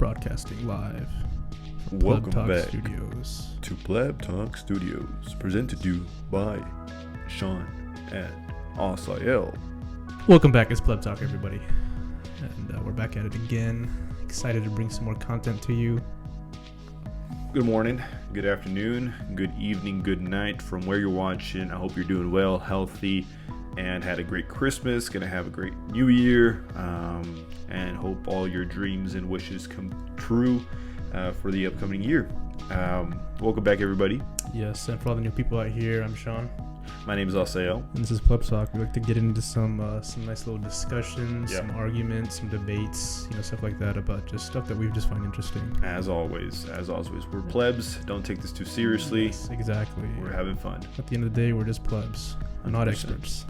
Broadcasting live from Welcome Pleb Talk back Studios. to Pleb Talk Studios, presented to you by Sean and Asael. Welcome back, it's Pleb Talk, everybody. And we're back at it again. Excited to bring some more content to you. Good morning, good afternoon, good evening, good night from where you're watching. I hope you're doing well, healthy, and had a great Christmas. Gonna have a great New Year, and hope all your dreams and wishes come true for the upcoming year. Welcome back, everybody. Yes, and for all the new people out here, I'm Sean. My name is Asael. And this is Pleb Talk. We like to get into some nice little discussions, Yeah. some arguments, some debates, stuff like that about just stuff that we just find interesting. As always, we're plebs. Don't take this too seriously. Yes, exactly. We're having fun. At the end of the day, we're just plebs. We're not 100%. experts.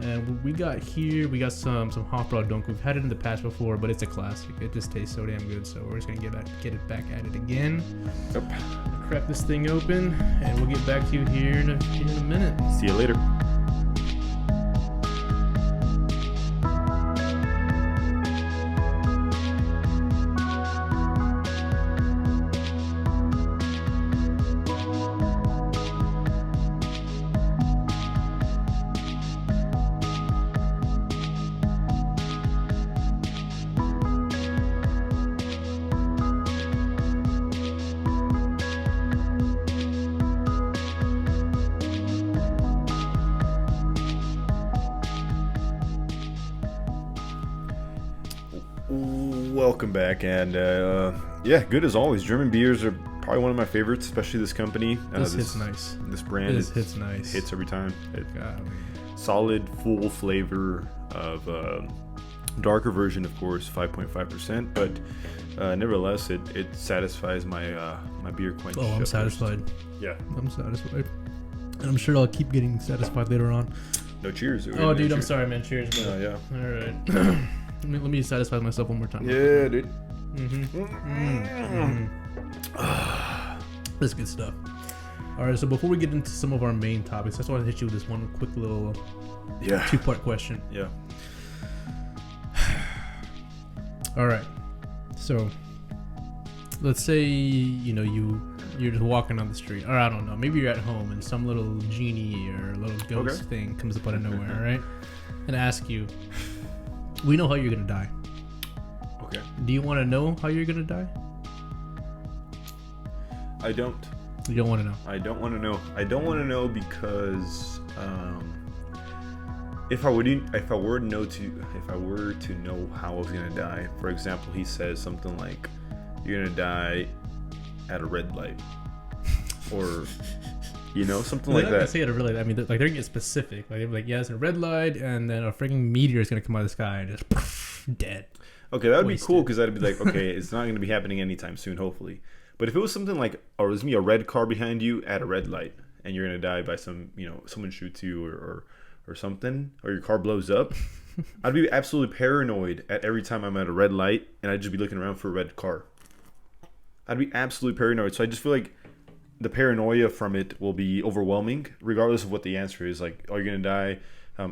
And what we got here, we got some hot raw dunk. We've had it in the past before, but it's a classic. It just tastes so damn good, so we're just gonna get it back at it again. Yep. Crack this thing open, and we'll get back to you here in a minute. See you later. Welcome back, and yeah, good as always. German beers are probably one of my favorites, especially this company. This hits nice. This brand hits nice. Hits every time. Golly. Solid, full flavor of darker version, of course, 5.5%, but nevertheless, it satisfies my my beer quench. Oh, I'm satisfied. Yeah. I'm satisfied. And I'm sure I'll keep getting satisfied later on. No cheers. Oh, dude, I'm sorry, man. Cheers, bro. Yeah. All right. Let me satisfy myself one more time. Yeah, dude. That's good stuff. All right, so before we get into some of our main topics, I just want to hit you with this one quick little two-part question. Yeah. All right, so let's say you're just walking on the street, or I don't know, maybe you're at home and some little genie or little ghost thing comes up out of nowhere, all right, and asks you, we know how you're gonna die. Okay. Do you want to know how you're gonna die? I don't. You don't want to know. I don't want to know. I don't want to know because if I were to know how I was gonna die, for example, he says something like, "You're gonna die at a red light," or something like They're not that. gonna say it really. I mean, they're gonna get specific. Like, they're like, yeah, it's a red light, and then a freaking meteor is gonna come out of the sky and just dead. Okay, that would be Wasted. cool because that'd be like, okay, it's not gonna be happening anytime soon, hopefully. But if it was something like, or there's gonna be a red car behind you at a red light, and you're gonna die by someone shoots you or something, or your car blows up, I'd be absolutely paranoid at every time I'm at a red light, and I'd just be looking around for a red car. I'd be absolutely paranoid. So I just feel like the paranoia from it will be overwhelming, regardless of what the answer is. Like, oh, you're gonna die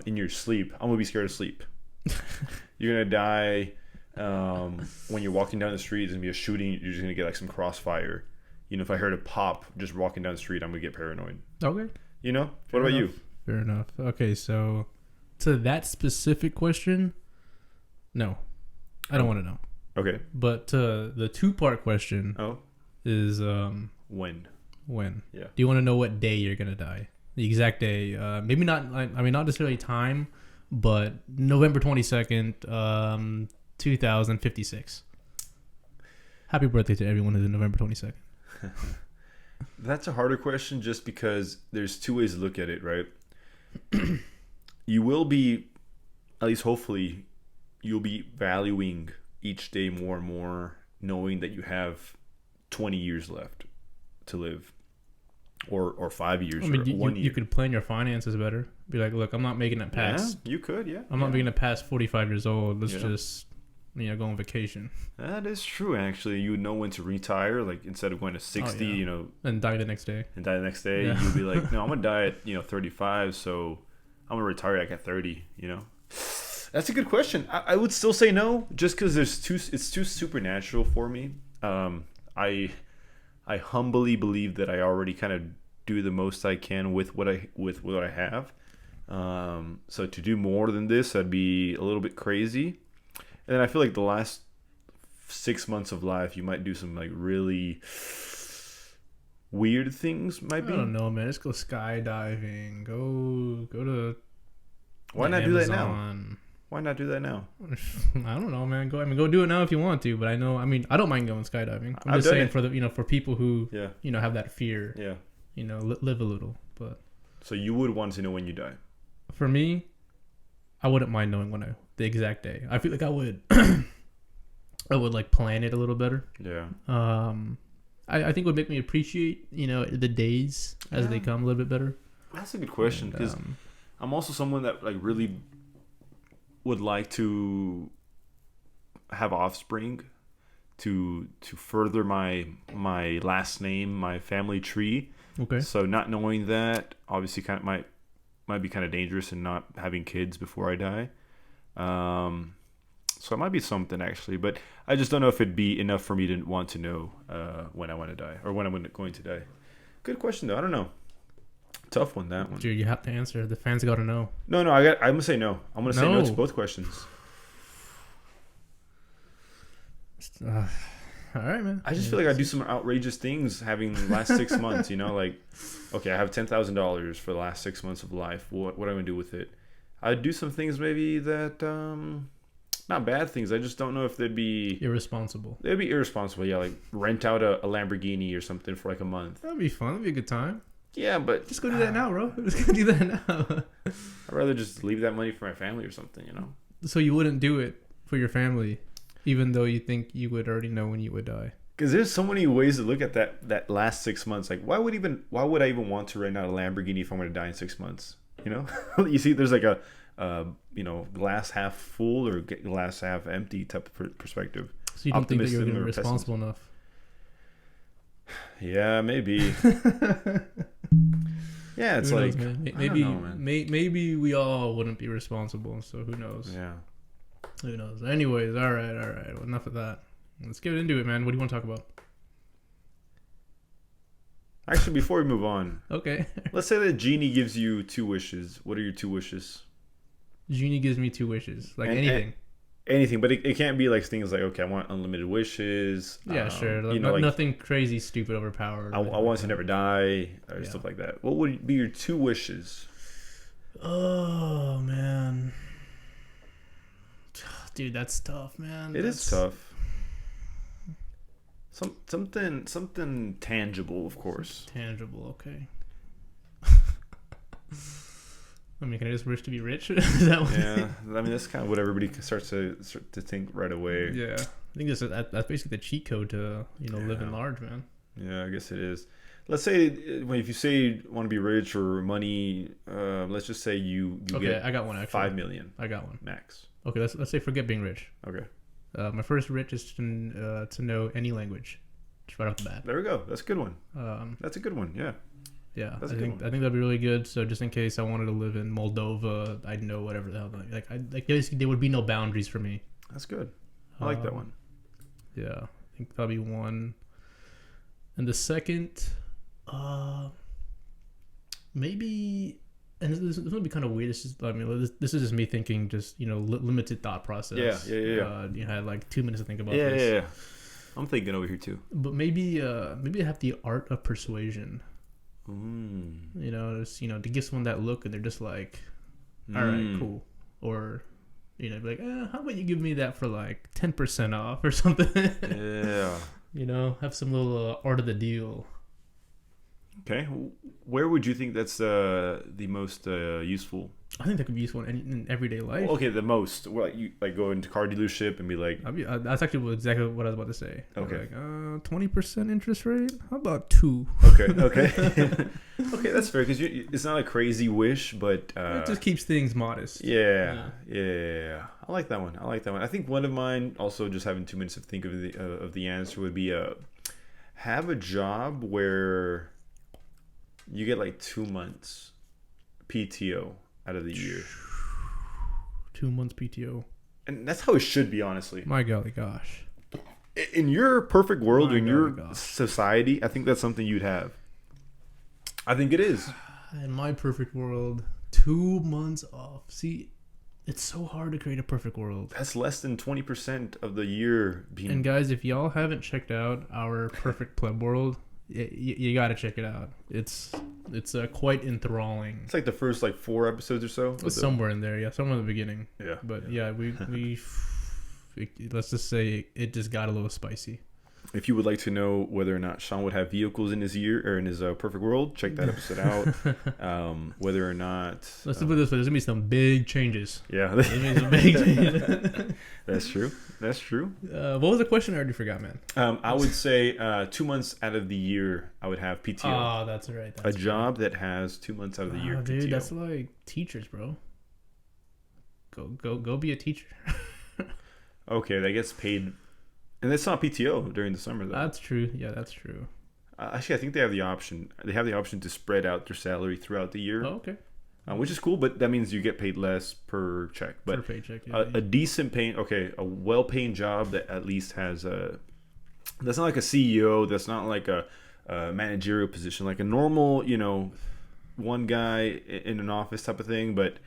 in your sleep. I'm gonna be scared of sleep. You're gonna die when you're walking down the street. There's gonna be a shooting. You're just gonna get like some crossfire. If I heard a pop just walking down the street, I'm gonna get paranoid. Okay. What about you? Fair enough. Okay, so to that specific question, no, I don't want to know. Okay. But to the two-part question is When? Yeah. Do you want to know what day you're gonna die? The exact day. Maybe not. I mean, not necessarily time, but November 22nd, 2056. Happy birthday to everyone who's in November 22nd. That's a harder question just because there's two ways to look at it, right? You will be, at least hopefully, you'll be valuing each day more and more, knowing that you have 20 years left to live, or 5 years, I mean, or 1 year. You could plan your finances better. Be like, look, I'm not making it past. Yeah, you could, yeah. I'm not making it past 45 years old. Let's just, go on vacation. That is true, actually. You would know when to retire, like instead of going to 60, and die the next day. Yeah. You'd be like, no, I'm gonna die at 35, so I'm gonna retire like at 30. That's a good question. I would still say no, just because it's too supernatural for me. I humbly believe that I already kind of do the most I can with what I have. So to do more than this, I'd be a little bit crazy. And then I feel like the last 6 months of life, you might do some like really weird things. Might be. I don't know, man. Let's go skydiving. Go to. Why not do that now? Why not do that now? I don't know, man. Go do it now if you want to. But I know, I mean, I don't mind going skydiving. I'm just saying for for people who have that fear. Yeah. Live a little. But so you would want to know when you die. For me, I wouldn't mind knowing the exact day. I feel like I would. I would like plan it a little better. Yeah. I think it would make me appreciate the days as they come a little bit better. That's a good question because I'm also someone that like really would like to have offspring to further my last name, my family tree. Okay. So not knowing that obviously kind of might be kind of dangerous and not having kids before I die. So it might be something actually, but I just don't know if it'd be enough for me to want to know when I want to die or when I'm going to die. Good question though. I don't know. Tough one, that one. Dude, you have to answer. The fans got to know. No, I'm gonna say no. I'm gonna say no to both questions. All right, man. I just feel like I do some outrageous things having the last 6 months. Like, okay, I have $10,000 for the last 6 months of life. What am I gonna do with it? I'd do some things maybe that not bad things. I just don't know if they'd be irresponsible. They'd be irresponsible. Yeah, like rent out a Lamborghini or something for like a month. That'd be fun. That'd be a good time. Yeah, but just go do that now, bro. Just go do that now. I'd rather just leave that money for my family or something, So you wouldn't do it for your family, even though you think you would already know when you would die. Because there's so many ways to look at that last 6 months. Like, why would I even want to rent out a Lamborghini if I'm going to die in 6 months? You see, there's like a glass half full or glass half empty type of perspective. So you don't think that you're going to be responsible enough? Yeah, maybe. Yeah, it's who like knows, man? Maybe we all wouldn't be responsible. So who knows? Yeah. Who knows? Anyways, all right. Well, enough of that. Let's get into it, man. What do you want to talk about? Actually, before we move on, okay. Let's say that Genie gives you 2 wishes. What are your 2 wishes? Genie gives me 2 wishes, like anything. Anything, but it can't be like things like, okay, I want unlimited wishes. Yeah, sure. Nothing crazy, stupid, overpowered. I want to never die or stuff like that. What would be your 2 wishes? Oh man, dude, that's tough, man. It is tough. Something tangible, of course. Tangible, okay. I mean, can I just wish to be rich? Is that what I mean, that's kind of what everybody starts to think right away. Yeah, I think that's basically the cheat code to living large, man. Yeah, I guess it is. Let's say if you say you want to be rich or money, let's just say you get I got one actually. 5 million. I got one Max. Okay, let's say forget being rich. Okay. My first rich is to know any language, just right off the bat. There we go. That's a good one. That's a good one. Yeah. Yeah, I think that'd be really good. So just in case I wanted to live in Moldova, I'd know whatever the hell. There would be no boundaries for me. That's good. I like that one. Yeah, I think that'll be one. And the second, maybe, and this is gonna be kind of weird. This is just me thinking, just limited thought process. Yeah. You had like 2 minutes to think about this. Yeah. I'm thinking over here too. But maybe I have the art of persuasion. Just, to give someone that look and they're just like, all right, cool. Or, be like, how about you give me that for like 10% off or something? Yeah. Have some little art of the deal. Okay. Where would you think that's the most useful? I think that could be useful in everyday life. Well, okay, the most. Well, you like go into car dealership and be like, that's actually exactly what I was about to say. Okay. 20% interest rate. How about 2? Okay. Okay, that's fair because it's not a crazy wish, but it just keeps things modest. Yeah. I like that one. I think one of mine, also just having 2 minutes to think of the answer, would be have a job where you get like 2 months PTO out of the year. 2 months PTO. And that's how it should be, honestly. My golly gosh. In your perfect world, in your gosh. society, I think that's something you'd have. I think it is. In my perfect world, 2 months off. See, it's so hard to create a perfect world. That's less than 20% of the year being. And guys, if y'all haven't checked out our perfect pleb world, you got to check it out. It's quite enthralling. It's like the first 4 episodes or so. It's somewhere in there, yeah, somewhere in the beginning. Yeah. But yeah, we let's just say it just got a little spicy. If you would like to know whether or not Sean would have vehicles in his year or in his perfect world, check that episode out. Whether or not let's put it this way, there's gonna be some big changes. Yeah, There's gonna be some big changes. That's true. What was the question? I already forgot, man. I would say 2 months out of the year I would have PTO. Oh, that's right. That's a job that has 2 months out of the year. Dude, PTO. that's like teachers, bro. Go be a teacher. Okay, that gets paid, and that's not PTO during the summer though. That's true. Yeah, that's true. Actually, I think they have the option. They have the option to spread out their salary throughout the year. Oh, okay. Which is cool, but that means you get paid less per check. But per paycheck, yeah. A decent paying, a well-paying job that at least has that's not like a CEO. That's not like a managerial position, like a normal, one guy in an office type of thing. But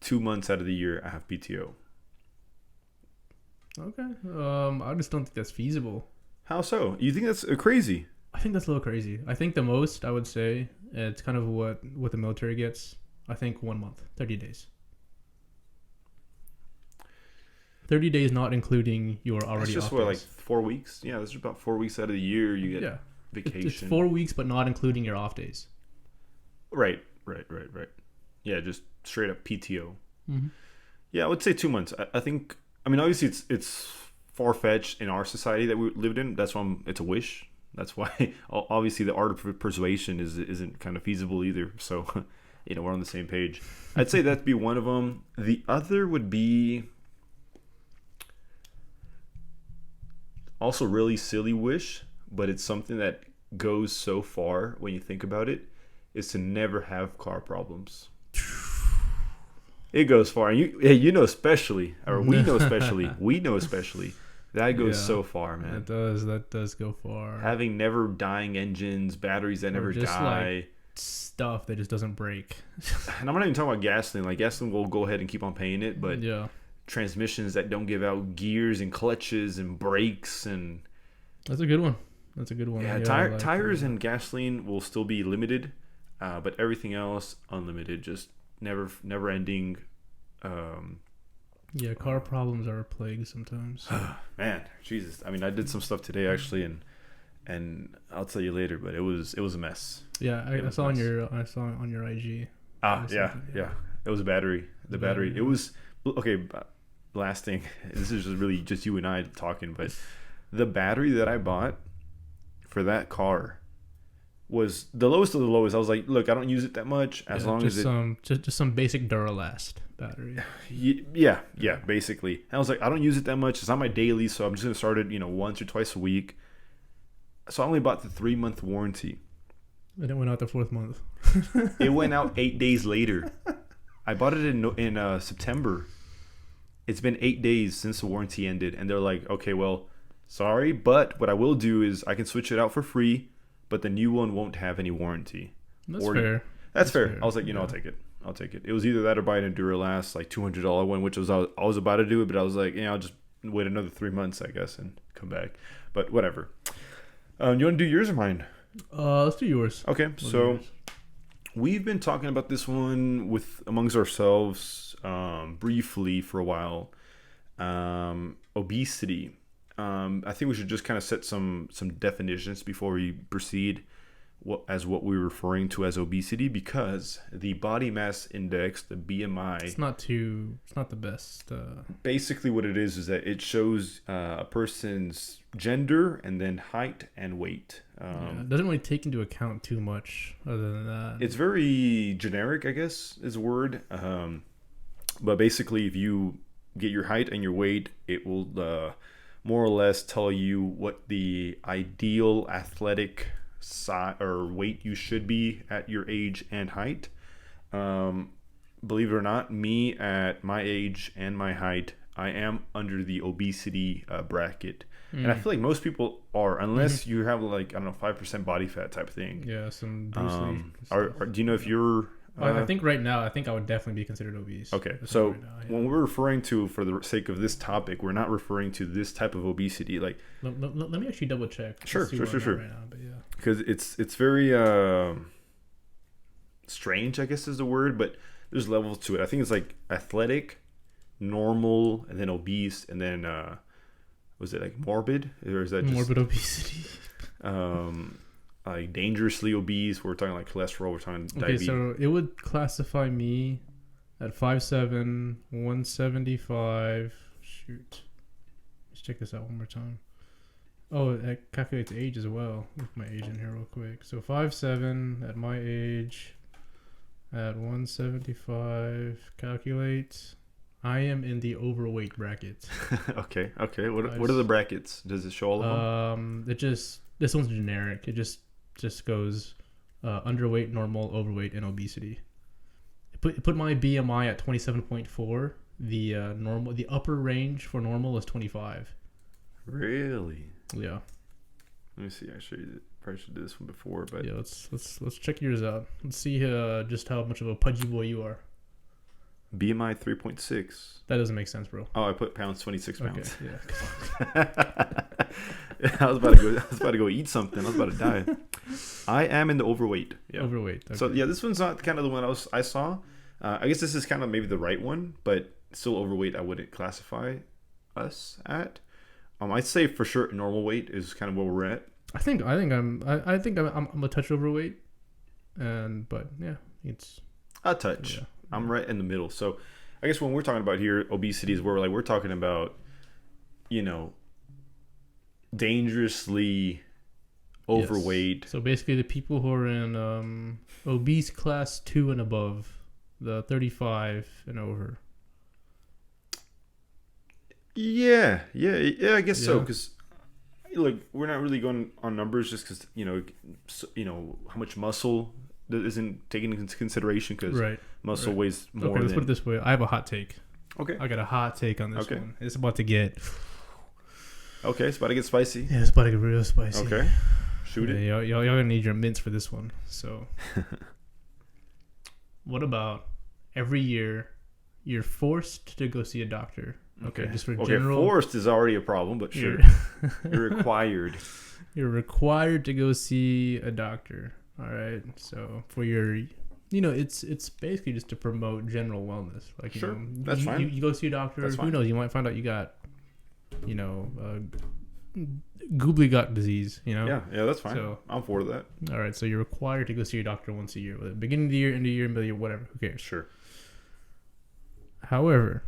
2 months out of the year, I have PTO. Okay. I just don't think that's feasible. How so? You think that's crazy? I think that's a little crazy. I think the most I would say it's kind of what the military gets. I think 1 month, 30 days. 30 days, not including your already. That's just off days. 4 weeks. Yeah, that's about 4 weeks out of the year you get vacation. It's 4 weeks, but not including your off days. Right. Yeah, just straight up PTO. Mm-hmm. Yeah, I would say 2 months. I think. I mean, obviously, it's far fetched in our society that we lived in. That's why it's a wish. That's why obviously the art of persuasion isn't kind of feasible either. So, we're on the same page. I'd say that'd be one of them. The other would be also really silly wish, but it's something that goes so far when you think about it, is to never have car problems. It goes far, and you know especially, or we know especially, that goes so far, man. That does go far. Having never dying engines, batteries that never die, stuff that just doesn't break. And I'm not even talking about gasoline. Like gasoline, we'll go ahead and keep on paying it, but transmissions that don't give out gears and clutches and brakes, and that's a good one. Yeah, tires and gasoline will still be limited, but everything else unlimited. Just never ending. Car problems are a plague sometimes. Man, Jesus. I mean, I did some stuff today actually, and I'll tell you later, but it was a mess. Yeah, I saw on your IG. Yeah. It was a battery. The battery. It was okay. Last thing. This is just really just you and I talking, but the battery that I bought for that car was the lowest of the lowest. I was like, look, I don't use it that much as long as just some basic Duralast battery. Yeah, basically. And I was like, I don't use it that much. It's not my daily, so I'm just gonna start it, once or twice a week. So I only bought the 3-month warranty. And it went out the 4th month. It went out 8 days later. I bought it in September. It's been 8 days since the warranty ended, and they're like, okay, well, sorry, but what I will do is I can switch it out for free, but the new one won't have any warranty. That's fair. That's fair. I was like, I'll take it. It was either that or buy an Duralast, $200 one, which I was about to do it, but I was like, I'll just wait another 3 months, I guess, and come back. But whatever. You want to do yours or mine? Let's do yours. Okay, so we've been talking about this one amongst ourselves briefly for a while. Obesity. I think we should just kind of set some definitions before we proceed as what we're referring to as obesity, because the body mass index, the BMI, it's not the best. Basically what it is that it shows a person's gender and then height and weight. It doesn't really take into account too much other than that. It's very generic, I guess is a word. But basically if you get your height and your weight, it will more or less tell you what the ideal athletic size or weight you should be at your age and height. believe it or not, me at my age and my height, I am under the obesity bracket. And I feel like most people are, unless you have like, I don't know, 5% body fat type thing. Yeah, some Bruce Lee do you know if you're... I think right now, I think I would definitely be considered obese. Okay, so right now, when we're referring to, for the sake of this topic, we're not referring to this type of obesity. Like, let me actually double check. Sure. Right now, but yeah, because it's very strange, I guess is the word, but there's levels to it. I think it's like athletic, normal, and then obese, and then was it like morbid, or is that just morbid obesity? Like dangerously obese. We're talking like cholesterol. We're talking diabetes. Okay, so it would classify me at 5'7", 175. Shoot, let's check this out one more time. Oh, it calculates age as well. Look my age in here real quick. So 5'7" at my age, at 175. Calculate. I am in the overweight bracket. Okay. What are the brackets? Does it show all of them? This one's generic. It just goes underweight, normal, overweight, and obesity. It put my BMI at 27.4. The upper range for normal is 25. Really? Yeah. Let me see. Actually, probably should do this one before, but yeah. Let's check yours out. Let's see just how much of a pudgy boy you are. BMI 3.6. That doesn't make sense, bro. Oh, I put pounds, 26 pounds. Okay, yeah. I was about to go eat something. I was about to die. I am in the overweight. Yeah. Overweight. Okay. So yeah, this one's not kind of the one I saw. I guess this is kind of maybe the right one, but still overweight. I wouldn't classify us at. I'd say for sure normal weight is kind of where we're at. I think I'm a touch overweight, but yeah, it's a touch. Yeah. I'm right in the middle. So I guess when we're talking about here, obesity is where we're talking about, dangerously overweight. Yes. So basically the people who are in obese class 2 and above, the 35 and over. Yeah, I guess so. Because look, we're not really going on numbers just because how much muscle that isn't taken into consideration, because muscle weighs more. Okay, let's put it this way. I have a hot take. Okay, I got a hot take on this one. It's about to get. Okay, it's about to get spicy. Yeah, it's about to get real spicy. Okay, shoot it. Y'all gonna need your mints for this one. So, what about every year you're forced to go see a doctor? Okay, just for general. Forced is already a problem, but sure, you're required. You're required to go see a doctor. All right, so for your, it's basically just to promote general wellness. Like, sure, that's fine. You go see a doctor. Who knows? You might find out you got, goobly gut disease. Yeah, that's fine. So I'm for that. All right, so you're required to go see your doctor once a year, whether beginning of the year, end of the year, middle of the year, whatever. Who cares? Sure. However,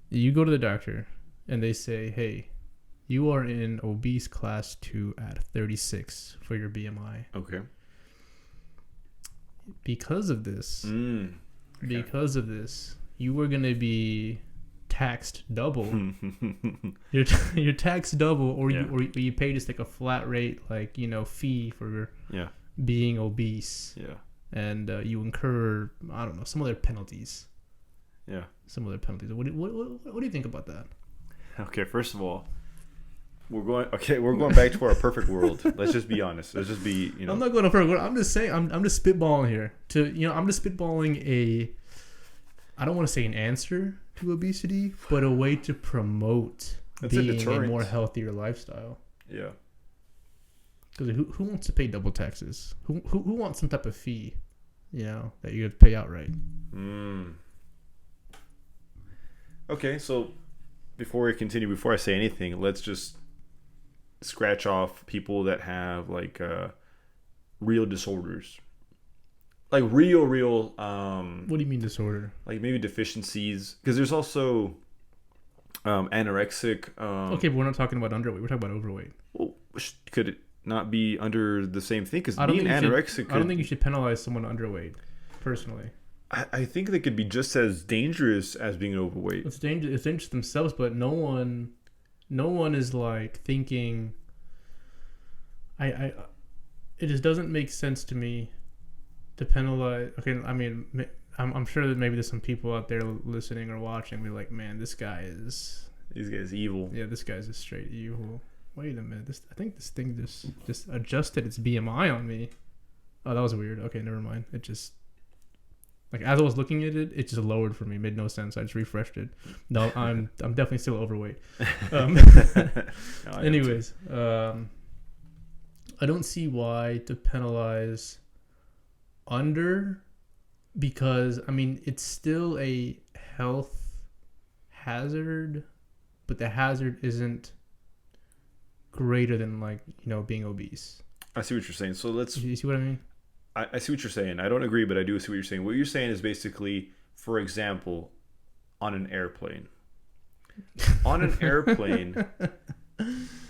you go to the doctor and they say, "Hey, you are in obese class 2 at 36 for your BMI." Okay. Because of this, you are going to be taxed double. You're taxed double, or you pay just like a flat rate, like, fee for being obese. Yeah. And you incur, I don't know, some other penalties. Yeah. Some other penalties. What do you think about that? Okay, first of all, we're going back to our perfect world. Let's just be honest. Let's just be, I'm not going to perfect world. I'm just saying, I'm just spitballing here. I'm just spitballing I don't want to say an answer to obesity, but a way to promote being a more healthier lifestyle. Yeah. Because who wants to pay double taxes? Who wants some type of fee, that you have to pay outright? Okay, so before I say anything, let's just scratch off people that have like real disorders, like real what do you mean disorder? Like maybe deficiencies, because there's also anorexic. Okay, but we're not talking about underweight, we're talking about overweight. Well, could it not be under the same thing? Because being anorexic, I don't think you should penalize someone underweight, personally. I think they could be just as dangerous as being overweight. It's dangerous themselves, but no one is like thinking. It just doesn't make sense to me to penalize. Okay, I mean, I'm sure that maybe there's some people out there listening or watching be like, man, this guy is evil. Yeah, this guy's just straight evil. Wait a minute, I think this thing just adjusted its BMI on me. Oh, that was weird. Okay, never mind. It just, like, as I was looking at it, it just lowered for me. It made no sense. I just refreshed it. No, I'm definitely still overweight. No, Anyways, I don't see why to penalize under, because I mean it's still a health hazard, but the hazard isn't greater than, like, you know, being obese. I see what you're saying. So You see what I mean? I see what you're saying. I don't agree, but I do see what you're saying. What you're saying is basically, for example, on an airplane. On an airplane,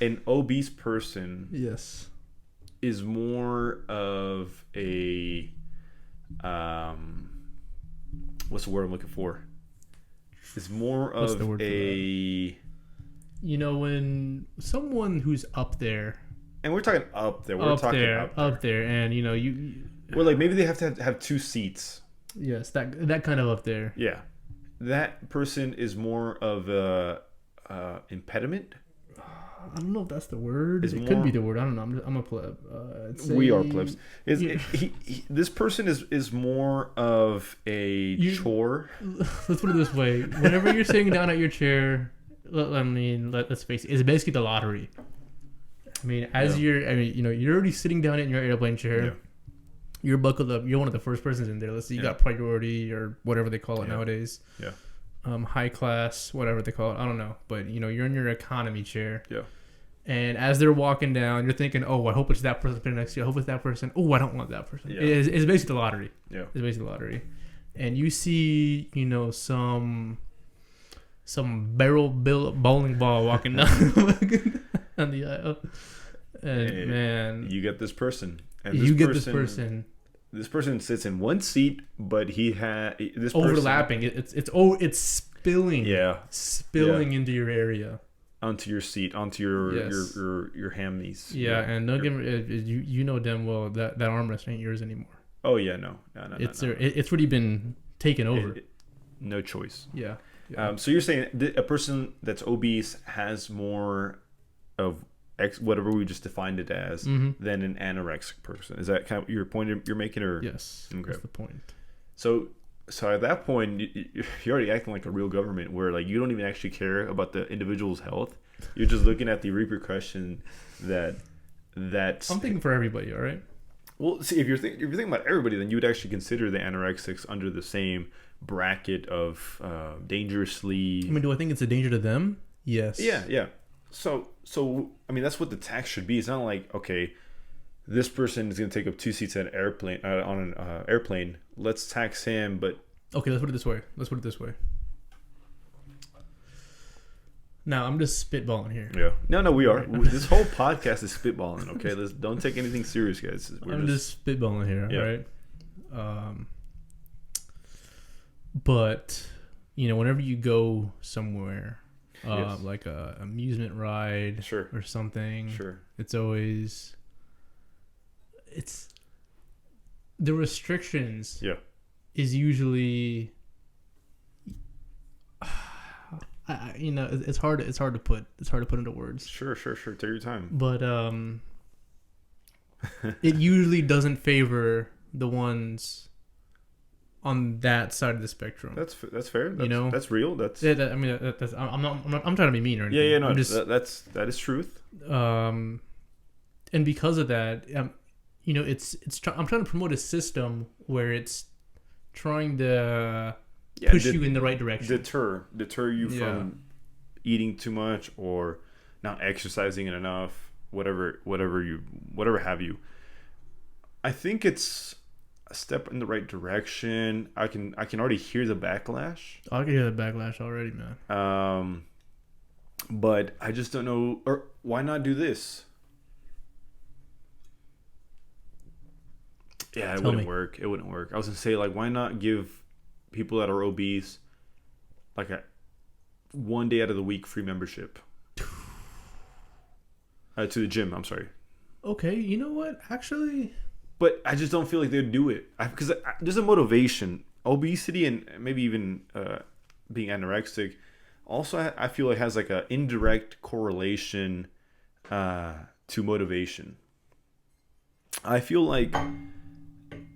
an obese person Yes. is more of a what's the word I'm looking for? Is more What's of the word for a, you know, when someone who's up there, and we're talking up there. We're talking up there, and you know Well, like maybe they have to have two seats. yes, that kind of up there. Yeah, that person is more of a impediment. I don't know if that's the word. Is It more- could be the word. I don't know. I'm a pleb. We are plebs. Yeah. This person is more of a chore. Let's put it this way: whenever you're sitting down at your chair, let's face it, it's basically the lottery. I mean, you're already sitting down in your airplane chair. Yeah. You're buckled up. You're one of the first persons in there. Let's say you got priority or whatever they call it nowadays. Yeah. High class, whatever they call it. I don't know. But, you know, you're in your economy chair. Yeah. And as they're walking down, you're thinking, oh, I hope it's that person next to you. I hope it's that person. Oh, I don't want that person. Yeah. It's basically the lottery. Yeah. It's basically the lottery. And you see, you know, some barrel bowling ball walking down on the aisle. And Hey, man, you get this person. And this person. This person sits in one seat, but he had this Overlapping. It's spilling. Yeah. Spilling into your area. Onto your seat, onto your hammies. Yeah, and don't get me, you know damn well that armrest ain't yours anymore. Oh yeah, no. It's already been taken over. No choice. Yeah. So you're saying a person that's obese has more of whatever we just defined it as than an anorexic person. Is that kind of your point you're making, or? Yes. Okay. That's the point. So at that point, you're already acting like a real government, where like you don't even actually care about the individual's health. You're just looking at the repercussion that's. I'm thinking for everybody. All right. Well, see, if you're thinking about everybody, then you would actually consider the anorexics under the same bracket of dangerously. I mean, do I think it's a danger to them? Yes. Yeah. So I mean, that's what the tax should be. It's not like, okay, this person is going to take up two seats on an airplane. Let's tax him, but okay, let's put it this way. Now I'm just spitballing here. Yeah. No, we are. This whole podcast is spitballing. Okay, don't take anything serious, guys. I'm just spitballing here, yeah. right? But you know, whenever you go somewhere, yes. like a amusement ride, Sure. or something, Sure. it's the restrictions. Yeah. Is usually, it's hard to put into words. Sure. Take your time. But it usually doesn't favor the ones on that side of the spectrum. That's fair. That's real. That's I'm trying to be mean or anything. Yeah. No, that is truth. And because of that, I'm trying to promote a system where it's trying to push you in the right direction. Deter you from eating too much or not exercising enough, whatever have you. I think it's a step in the right direction. I can already hear the backlash. I can hear the backlash already, man. But I just don't know, or why not do this? Yeah, it wouldn't work. It wouldn't work. I was gonna say, like, why not give people that are obese like a 1 day out of the week free membership to the gym? I'm sorry. Okay, you know what? Actually, but I just don't feel like they'd do it because there's a motivation obesity and maybe even being anorexic also I feel like has like an indirect correlation to motivation. I feel like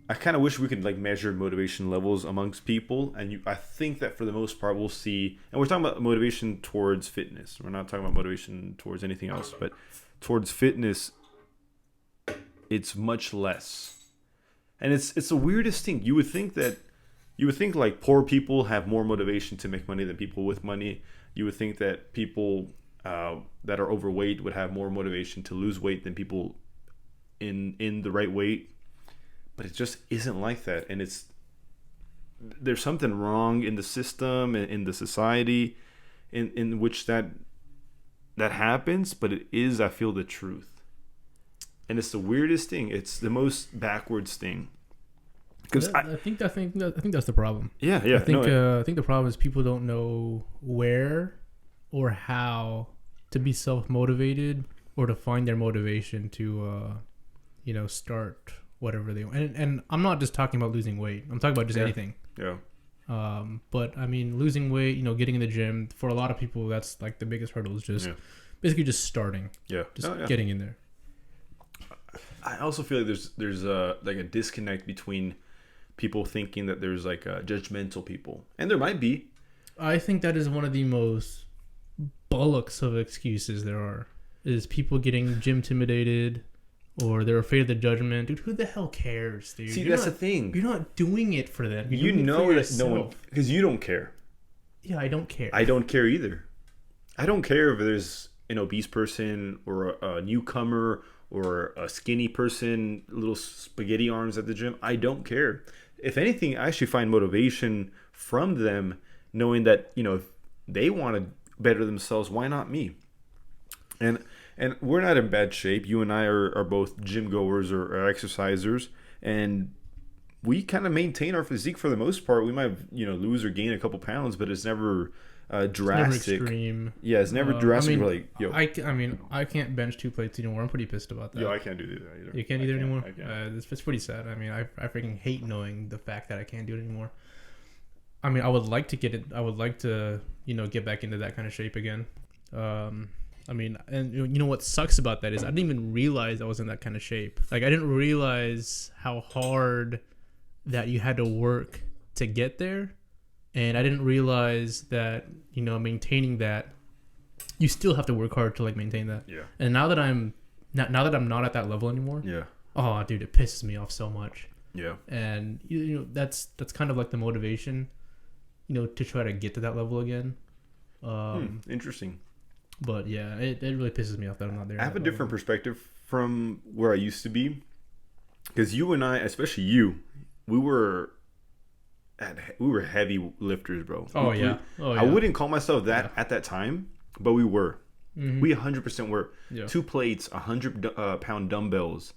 I kind of wish we could like measure motivation levels amongst people, and I think that for the most part we'll see, and we're talking about motivation towards fitness. We're not talking about motivation towards anything else, but towards fitness, it's much less. And it's the weirdest thing. You would think like poor people have more motivation to make money than people with money. You would think that people that are overweight would have more motivation to lose weight than people in the right weight. But it just isn't like that, and there's something wrong in the system and in the society in which that happens. But it is, I feel, the truth, and it's the weirdest thing. It's the most backwards thing. Because I think that's the problem. Yeah. I think the problem is people don't know where or how to be self-motivated or to find their motivation to start whatever they want. And I'm not just talking about losing weight. I'm talking about just anything. Yeah. But I mean, losing weight, getting in the gym, for a lot of people, that's like the biggest hurdle is just basically just starting. Yeah. Just getting in there. I also feel like there's like a disconnect between people thinking that there's like judgmental people, and there might be. I think that is one of the most bullocks of excuses there are, is people getting gym intimidated, or they're afraid of the judgment. Dude, who the hell cares, dude? See, that's the thing. You're not doing it for them. You know that no one, because you don't care. Yeah, I don't care. I don't care either. I don't care if there's an obese person or a newcomer or a skinny person, little spaghetti arms at the gym. I don't care. If anything, I actually find motivation from them, knowing that if they want to better themselves, why not me? And we're not in bad shape. You and I are both gym goers or exercisers, and we kind of maintain our physique for the most part. We might lose or gain a couple pounds, but it's never drastic. It's never extreme. Yeah, it's never drastic. I can't bench 2 plates anymore. I'm pretty pissed about that. Yo, I can't do that either. You can't either anymore? I can't. It's pretty sad. I mean, I freaking hate knowing the fact that I can't do it anymore. I mean, I would like to get it. I would like to, get back into that kind of shape again. I mean, and what sucks about that is I didn't even realize I was in that kind of shape. Like, I didn't realize how hard that you had to work to get there. And I didn't realize that, maintaining that, you still have to work hard to like maintain that. Yeah. And now that I'm not at that level anymore. Yeah. Oh, dude, it pisses me off so much. Yeah. And that's kind of like the motivation, to try to get to that level again. Interesting. But yeah, it really pisses me off that I'm not there. I have a different perspective from where I used to be, because you and I, especially you, we were heavy lifters, bro. Oh yeah. I wouldn't call myself that at that time, but we were. Mm-hmm. We 100% were. Yeah. 2 plates, 100-pound dumbbells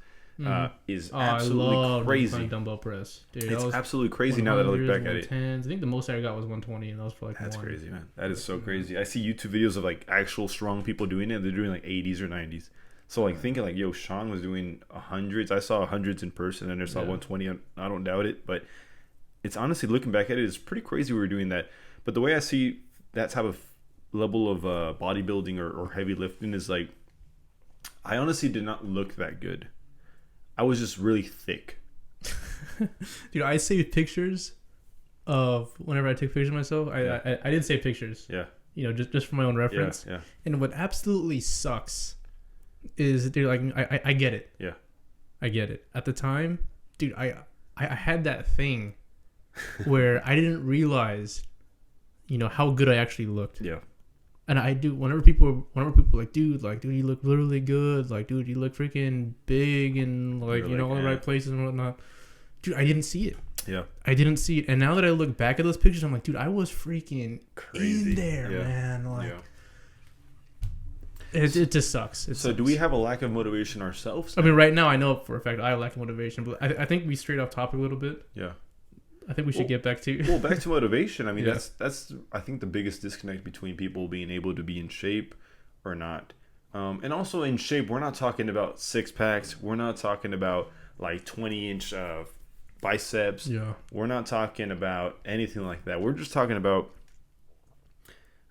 is I absolutely crazy. Dumbbell press, dude. It's absolutely crazy now that I look back at it. I think the most I got was 120, and that was for like That's one. crazy, man. That is so crazy. I see YouTube videos of like actual strong people doing it. They're doing like 80s or 90s. So like thinking like, yo, Sean was doing 100s. I saw 100s in person, and I saw 120. I don't doubt it, but it's honestly, looking back at it, it's pretty crazy we were doing that. But the way I see that type of level of bodybuilding or heavy lifting is like, I honestly did not look that good. I was just really thick. Dude, I save pictures of whenever I take pictures of myself. I did save pictures. Yeah. Just for my own reference. Yeah. And what absolutely sucks is, dude, like I get it. Yeah. I get it. At the time, dude, I had that thing where I didn't realize, how good I actually looked. Yeah. And I do, whenever people are like, dude, you look literally good. Like, dude, you look freaking big and like, all the right places and whatnot. Dude, I didn't see it. Yeah. I didn't see it. And now that I look back at those pictures, I'm like, dude, I was freaking crazy in there, man. Like, it just sucks. So do we have a lack of motivation ourselves? I mean, right now I know for a fact I lack motivation, but I think we strayed off topic a little bit. Yeah. I think we should get back to back to motivation. I mean, that's I think the biggest disconnect between people being able to be in shape or not. And also in shape, we're not talking about 6 packs. We're not talking about like 20-inch biceps. Yeah. We're not talking about anything like that. We're just talking about,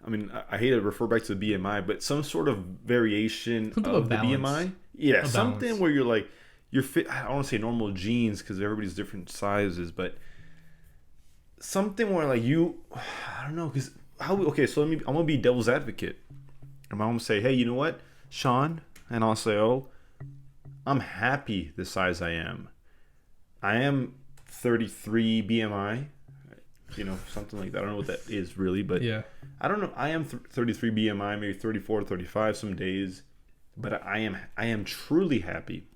I mean, I hate to refer back to the BMI, but some sort of variation of the BMI. Yeah, something where you're like, you're fit. I don't want to say normal genes because everybody's different sizes, but something where like I don't know, because okay, so I'm gonna be devil's advocate. And my mom say, hey, you know what, Sean? And I'll say, oh, I'm happy the size I am. I am 33 BMI, something like that. I don't know what that is really, but yeah, I don't know. I am 33 BMI, maybe 34, 35 some days, but I am truly happy.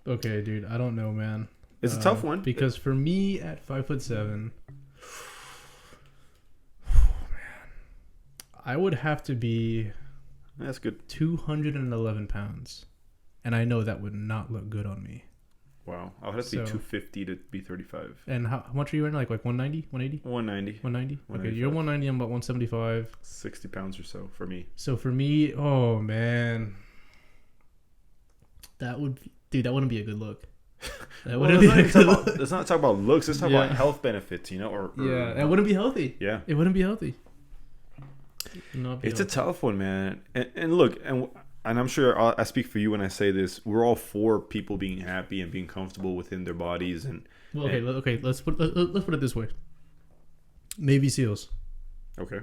Okay, dude, I don't know, man. It's a tough one because for me at 5'7", I would have to be. That's good. 211 pounds, and I know that would not look good on me. Wow, I would have to be 250 to be 35. And how much are you right now? Like 190, 180? 190. 190. Okay, you're 190. I'm about 175. 60 pounds or so for me. So for me, oh man, that wouldn't be a good look. That wouldn't be a good look. Let's not talk about looks. Let's talk about health benefits. Or it wouldn't be healthy. Yeah, it wouldn't be healthy. It's a tough one, man. And look, and I'm sure I speak for you when I say this. We're all for people being happy and being comfortable within their bodies. Okay. Let's put it this way. Navy SEALs. Okay.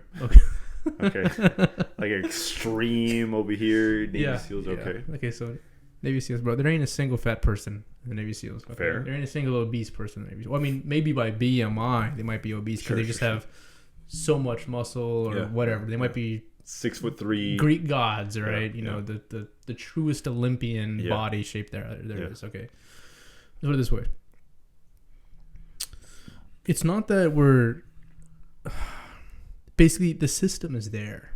Like extreme over here. Navy SEAls. Okay. Okay, so Navy SEALs, bro. There ain't a single fat person in the Navy SEAls. Okay? Fair. There ain't a single obese person in the Navy SEAls. Well, I mean, maybe by BMI they might be obese because they just have so much muscle or whatever. They might be 6'3" Greek gods, right? The truest Olympian body shape there is. Okay, let's put it this way. It's not that we're basically, the system is there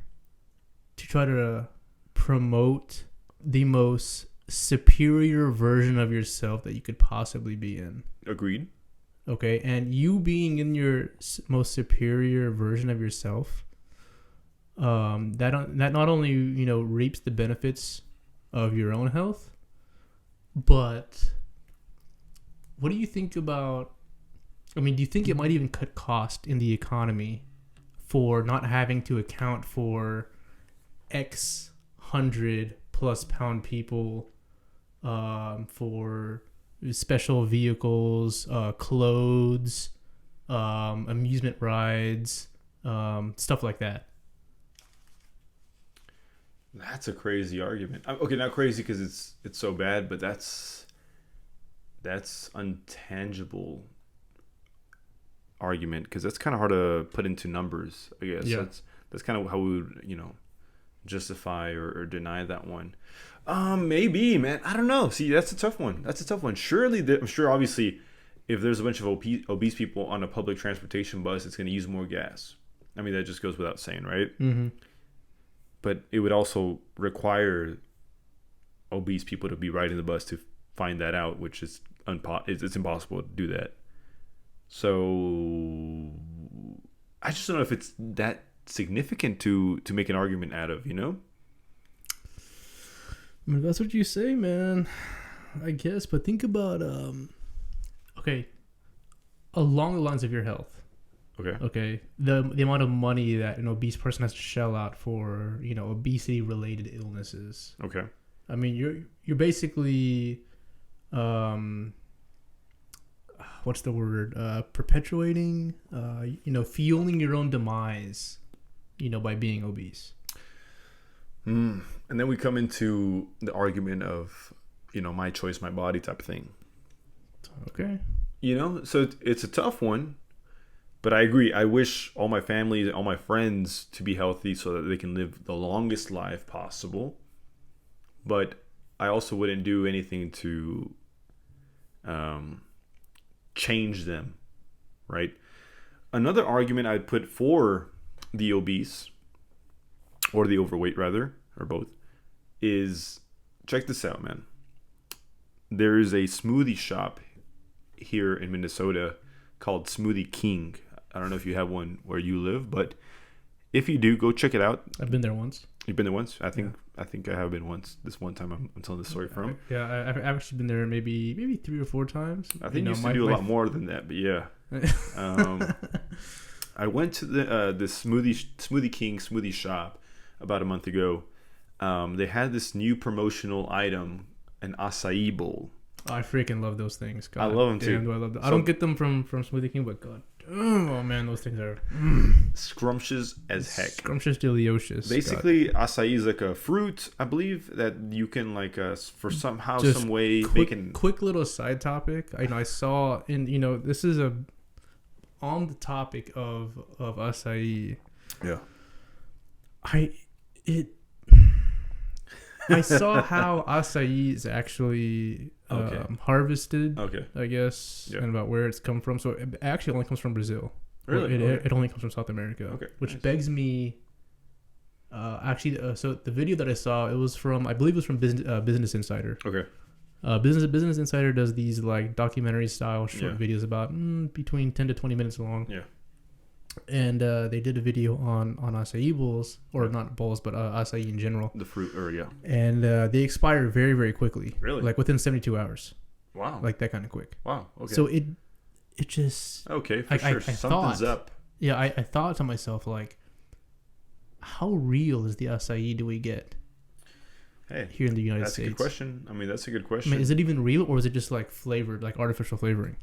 to try to promote the most superior version of yourself that you could possibly be in. Agreed. Okay, and you being in your most superior version of yourself, that not only reaps the benefits of your own health, but what do you think about? I mean, do you think it might even cut cost in the economy for not having to account for X 100+ pound people, for special vehicles, clothes, amusement rides, stuff like that? That's a crazy argument. Okay, not crazy because it's so bad, but that's untangible argument because that's kind of hard to put into numbers, I guess. Yeah. That's kind of how we would justify or deny that one. Maybe, man. I don't know. See, that's a tough one. Surely, I'm sure, obviously, if there's a bunch of obese people on a public transportation bus, it's going to use more gas. I mean, that just goes without saying, right? Mm-hmm. But it would also require obese people to be riding the bus to find that out, which is it's impossible to do that. So I just don't know if it's that significant to make an argument out of, I mean, that's what you say, man, I guess. But think about along the lines of your health. Okay. The amount of money that an obese person has to shell out for, obesity related illnesses. Okay. I mean, you're basically what's the word? Perpetuating, fueling your own demise, by being obese. And then we come into the argument of, my choice, my body type of thing. Okay. So it's a tough one, but I agree. I wish all my family, all my friends to be healthy so that they can live the longest life possible. But I also wouldn't do anything to change them, right? Another argument I'd put for the obese, or the overweight rather, or both, is, check this out, man. There is a smoothie shop here in Minnesota called Smoothie King. I don't know if you have one where you live, but if you do, go check it out. I've been there once. You've been there once? I think I have been once. This one time I'm telling the story from. Yeah, I've actually been there maybe 3 or 4 times. I think you used to do a lot more than that, but yeah. I went to the Smoothie King smoothie shop about a month ago. They had this new promotional item, an acai bowl. Oh, I freaking love those things. God, I love them too. Do I love them. I don't get them from Smoothie King, but God, oh man, those things are scrumptious as heck. Scrumptious delicious. Basically, acai is like a fruit, I believe, that you can like for somehow, some way make an... Quick little side topic. I saw in this is on the topic of acai. Yeah. I saw how acai is actually harvested. Okay. I guess, and about where it's come from. So it actually only comes from Brazil. Really? It only comes from South America. Okay. Which begs me. So the video that I saw, I believe it was from Business Insider. Okay. Business Insider does these like documentary style short videos about between 10 to 20 minutes long. Yeah. And they did a video on acai bowls, or not bowls, but acai in general. The fruit, And they expire very, very quickly. Really? Like within 72 hours. Wow. Like that kind of quick. Wow. Okay. So it just... Okay, for sure. Something's up. Yeah, I thought to myself, like, how real is the acai do we get here in the United States? That's a good question. I mean, that's a good question. Is it even real, or is it just like flavored, like artificial flavoring?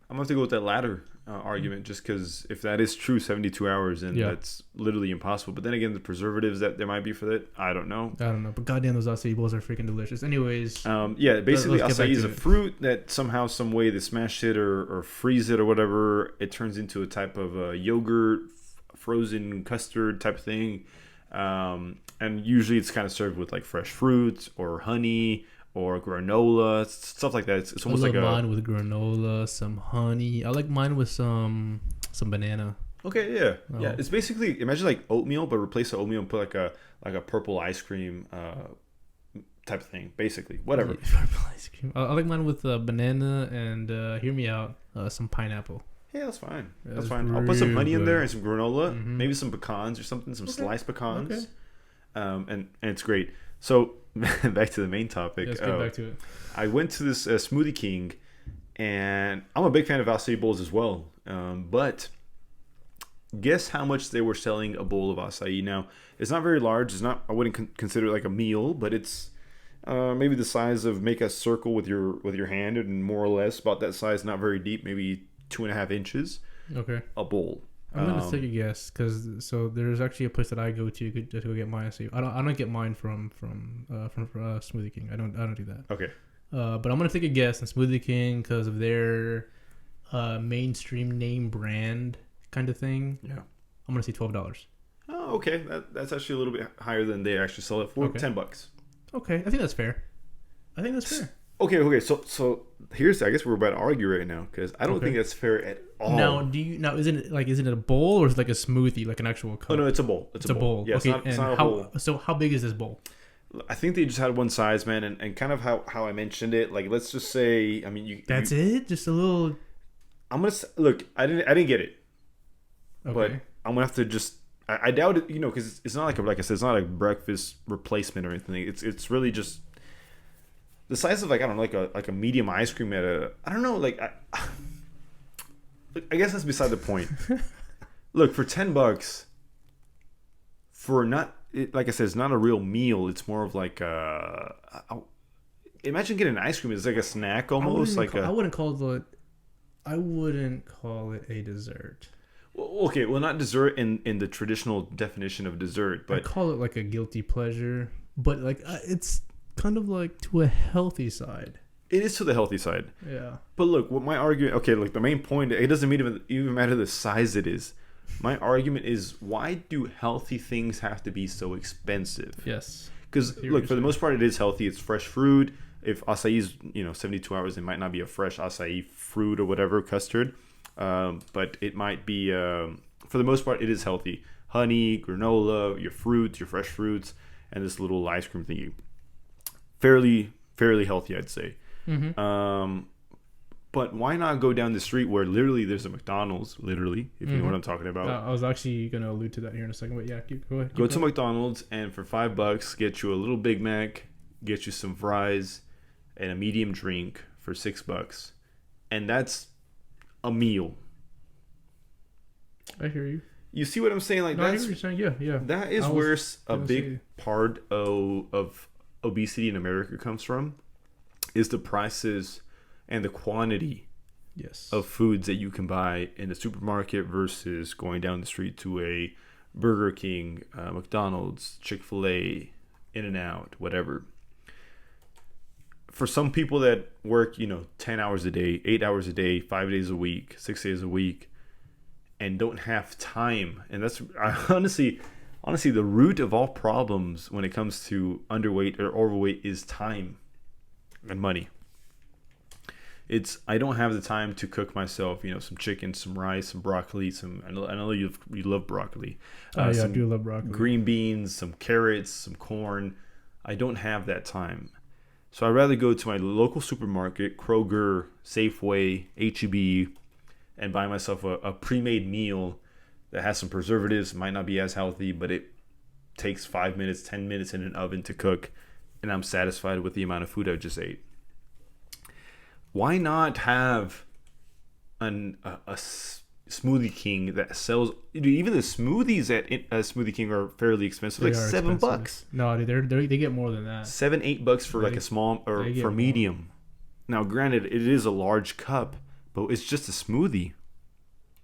I'm going to have to go with that latter argument, just because if that is true, 72 hours, and that's literally impossible. But then again, the preservatives that there might be for that, I don't know. But goddamn, those acai bowls are freaking delicious. Anyways. Basically, acai is a fruit that somehow, some way, they smash it or freeze it or whatever. It turns into a type of yogurt, frozen custard type of thing. And usually it's kind of served with like fresh fruit or honey or granola, stuff like that. It's almost like mine with granola, some honey. I like mine with some banana. Okay, yeah. It's basically, imagine like oatmeal, but replace the oatmeal and put like a purple ice cream type of thing. Basically, whatever. Yeah, purple ice cream. I like mine with banana and hear me out, some pineapple. Yeah, that's fine. That's fine. I'll put some honey in there and some granola, maybe some pecans or something, some sliced pecans. Okay. And it's great. So back to the main topic. Let's get back to it. I went to this Smoothie King, and I'm a big fan of acai bowls as well. But guess how much they were selling a bowl of acai? Now, it's not very large. It's not. I wouldn't consider it like a meal, but it's maybe the size of, make a circle with your hand, and more or less about that size. Not very deep, maybe 2.5 inches. Okay. A bowl. I'm gonna take a guess, because there's actually a place that I go to go get my acai. I don't get mine from Smoothie King. I don't do that. Okay. But I'm gonna take a guess on Smoothie King because of their mainstream name brand kind of thing. Yeah. I'm gonna say $12. Oh, okay. That's actually a little bit higher than they actually sell it for. Okay. $10. Okay, I think that's fair. Okay. So here's, I guess we're about to argue right now, because I don't think that's fair at all. Now isn't it a bowl, or is it like a smoothie, like an actual cup? Oh no, it's a bowl. It's a bowl. Yeah, okay, it's not a bowl. So how big is this bowl? I think they just had one size, man, and kind of how I mentioned it. Like, let's just say, I mean, That's it? Just a little. I'm gonna look. I didn't get it, okay. But I'm gonna have to just. I doubt it, because it's not like I said, it's not a breakfast replacement or anything. It's really just the size of, like, I don't know, like a medium ice cream at a, I don't know, like I guess that's beside the point. Look, for $10, for not, like I said, it's not a real meal. It's more of like imagine getting an ice cream. It's like a snack almost. I wouldn't call it a dessert. Well, okay, well, not dessert in the traditional definition of dessert, but I call it like a guilty pleasure. But like it's kind of like to a healthy side. It is to the healthy side. Yeah. But look, what my argument... Okay, look, the main point... It doesn't even matter the size it is. My argument is, why do healthy things have to be so expensive? Yes. Because, look, for the most part, it is healthy. It's fresh fruit. If acai is, 72 hours, it might not be a fresh acai fruit or whatever, custard. But it might be... for the most part, it is healthy. Honey, granola, your fruits, your fresh fruits, and this little ice cream thingy. Fairly healthy, I'd say. Mm-hmm. But why not go down the street where literally there's a McDonald's, literally, if you know what I'm talking about. I was actually going to allude to that here in a second, but yeah, go ahead. Go to McDonald's and for $5, get you a little Big Mac, get you some fries, and a medium drink for $6. And that's a meal. I hear you. You see what I'm saying? Like, no, I hear what you're saying. Yeah. That is where a big part of obesity in America comes from, is the prices and the quantity of foods that you can buy in the supermarket versus going down the street to a Burger King, McDonald's, Chick-fil-A, In-N-Out, whatever. For some people that work, 10 hours a day, 8 hours a day, 5 days a week, 6 days a week, and don't have time, and that's honestly, the root of all problems when it comes to underweight or overweight is time and money. I don't have the time to cook myself, some chicken, some rice, some broccoli, I know you love broccoli. I do love broccoli. Green beans, some carrots, some corn. I don't have that time. So I'd rather go to my local supermarket, Kroger, Safeway, H-E-B, and buy myself a pre-made meal that has some preservatives. It might not be as healthy, but it takes 5 minutes, 10 minutes in an oven to cook, and I'm satisfied with the amount of food I just ate. Why not have a Smoothie King that sells? Even the smoothies at Smoothie King are fairly expensive, like $7. No, they get more than that. $7-8 for like a small or for medium. Now, granted, it is a large cup, but it's just a smoothie.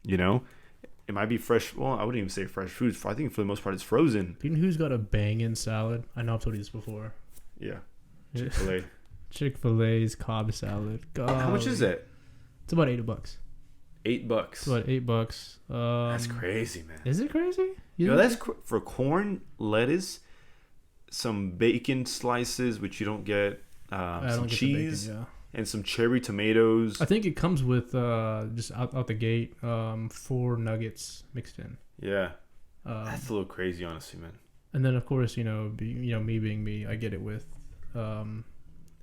It might be fresh. Well, I wouldn't even say fresh food. I think for the most part, it's frozen. You know who's got a banging salad? I know I've told you this before. Yeah, Chick-fil-A. Chick-fil-A's Cobb salad. God. How much is it? It's about $8. $8. It's about $8. That's crazy, man. Is it crazy? That's for corn, lettuce, some bacon slices, which you don't get, some cheese, and some cherry tomatoes. I think it comes with just out the gate 4 nuggets mixed in. Yeah, that's a little crazy, honestly, man. And then of course, me being me, I get it with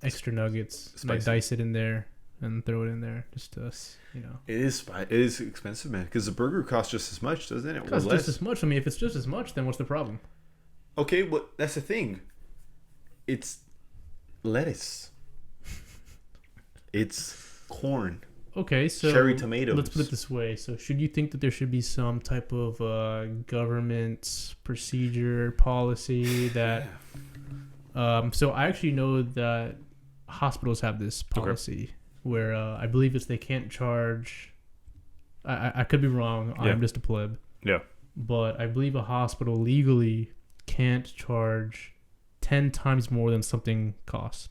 extra nuggets. I dice it in there and throw it in there just to, It is expensive, man, because the burger costs just as much, doesn't it? It costs just as much. I mean, if it's just as much, then what's the problem? Okay, well, that's the thing. It's lettuce. It's corn. Okay, so cherry tomatoes. Let's put it this way. So should you think that there should be some type of government procedure, policy that... so I actually know that hospitals have this policy where I believe they can't charge. I could be wrong. I'm just a pleb. Yeah. But I believe a hospital legally can't charge 10 times more than something costs.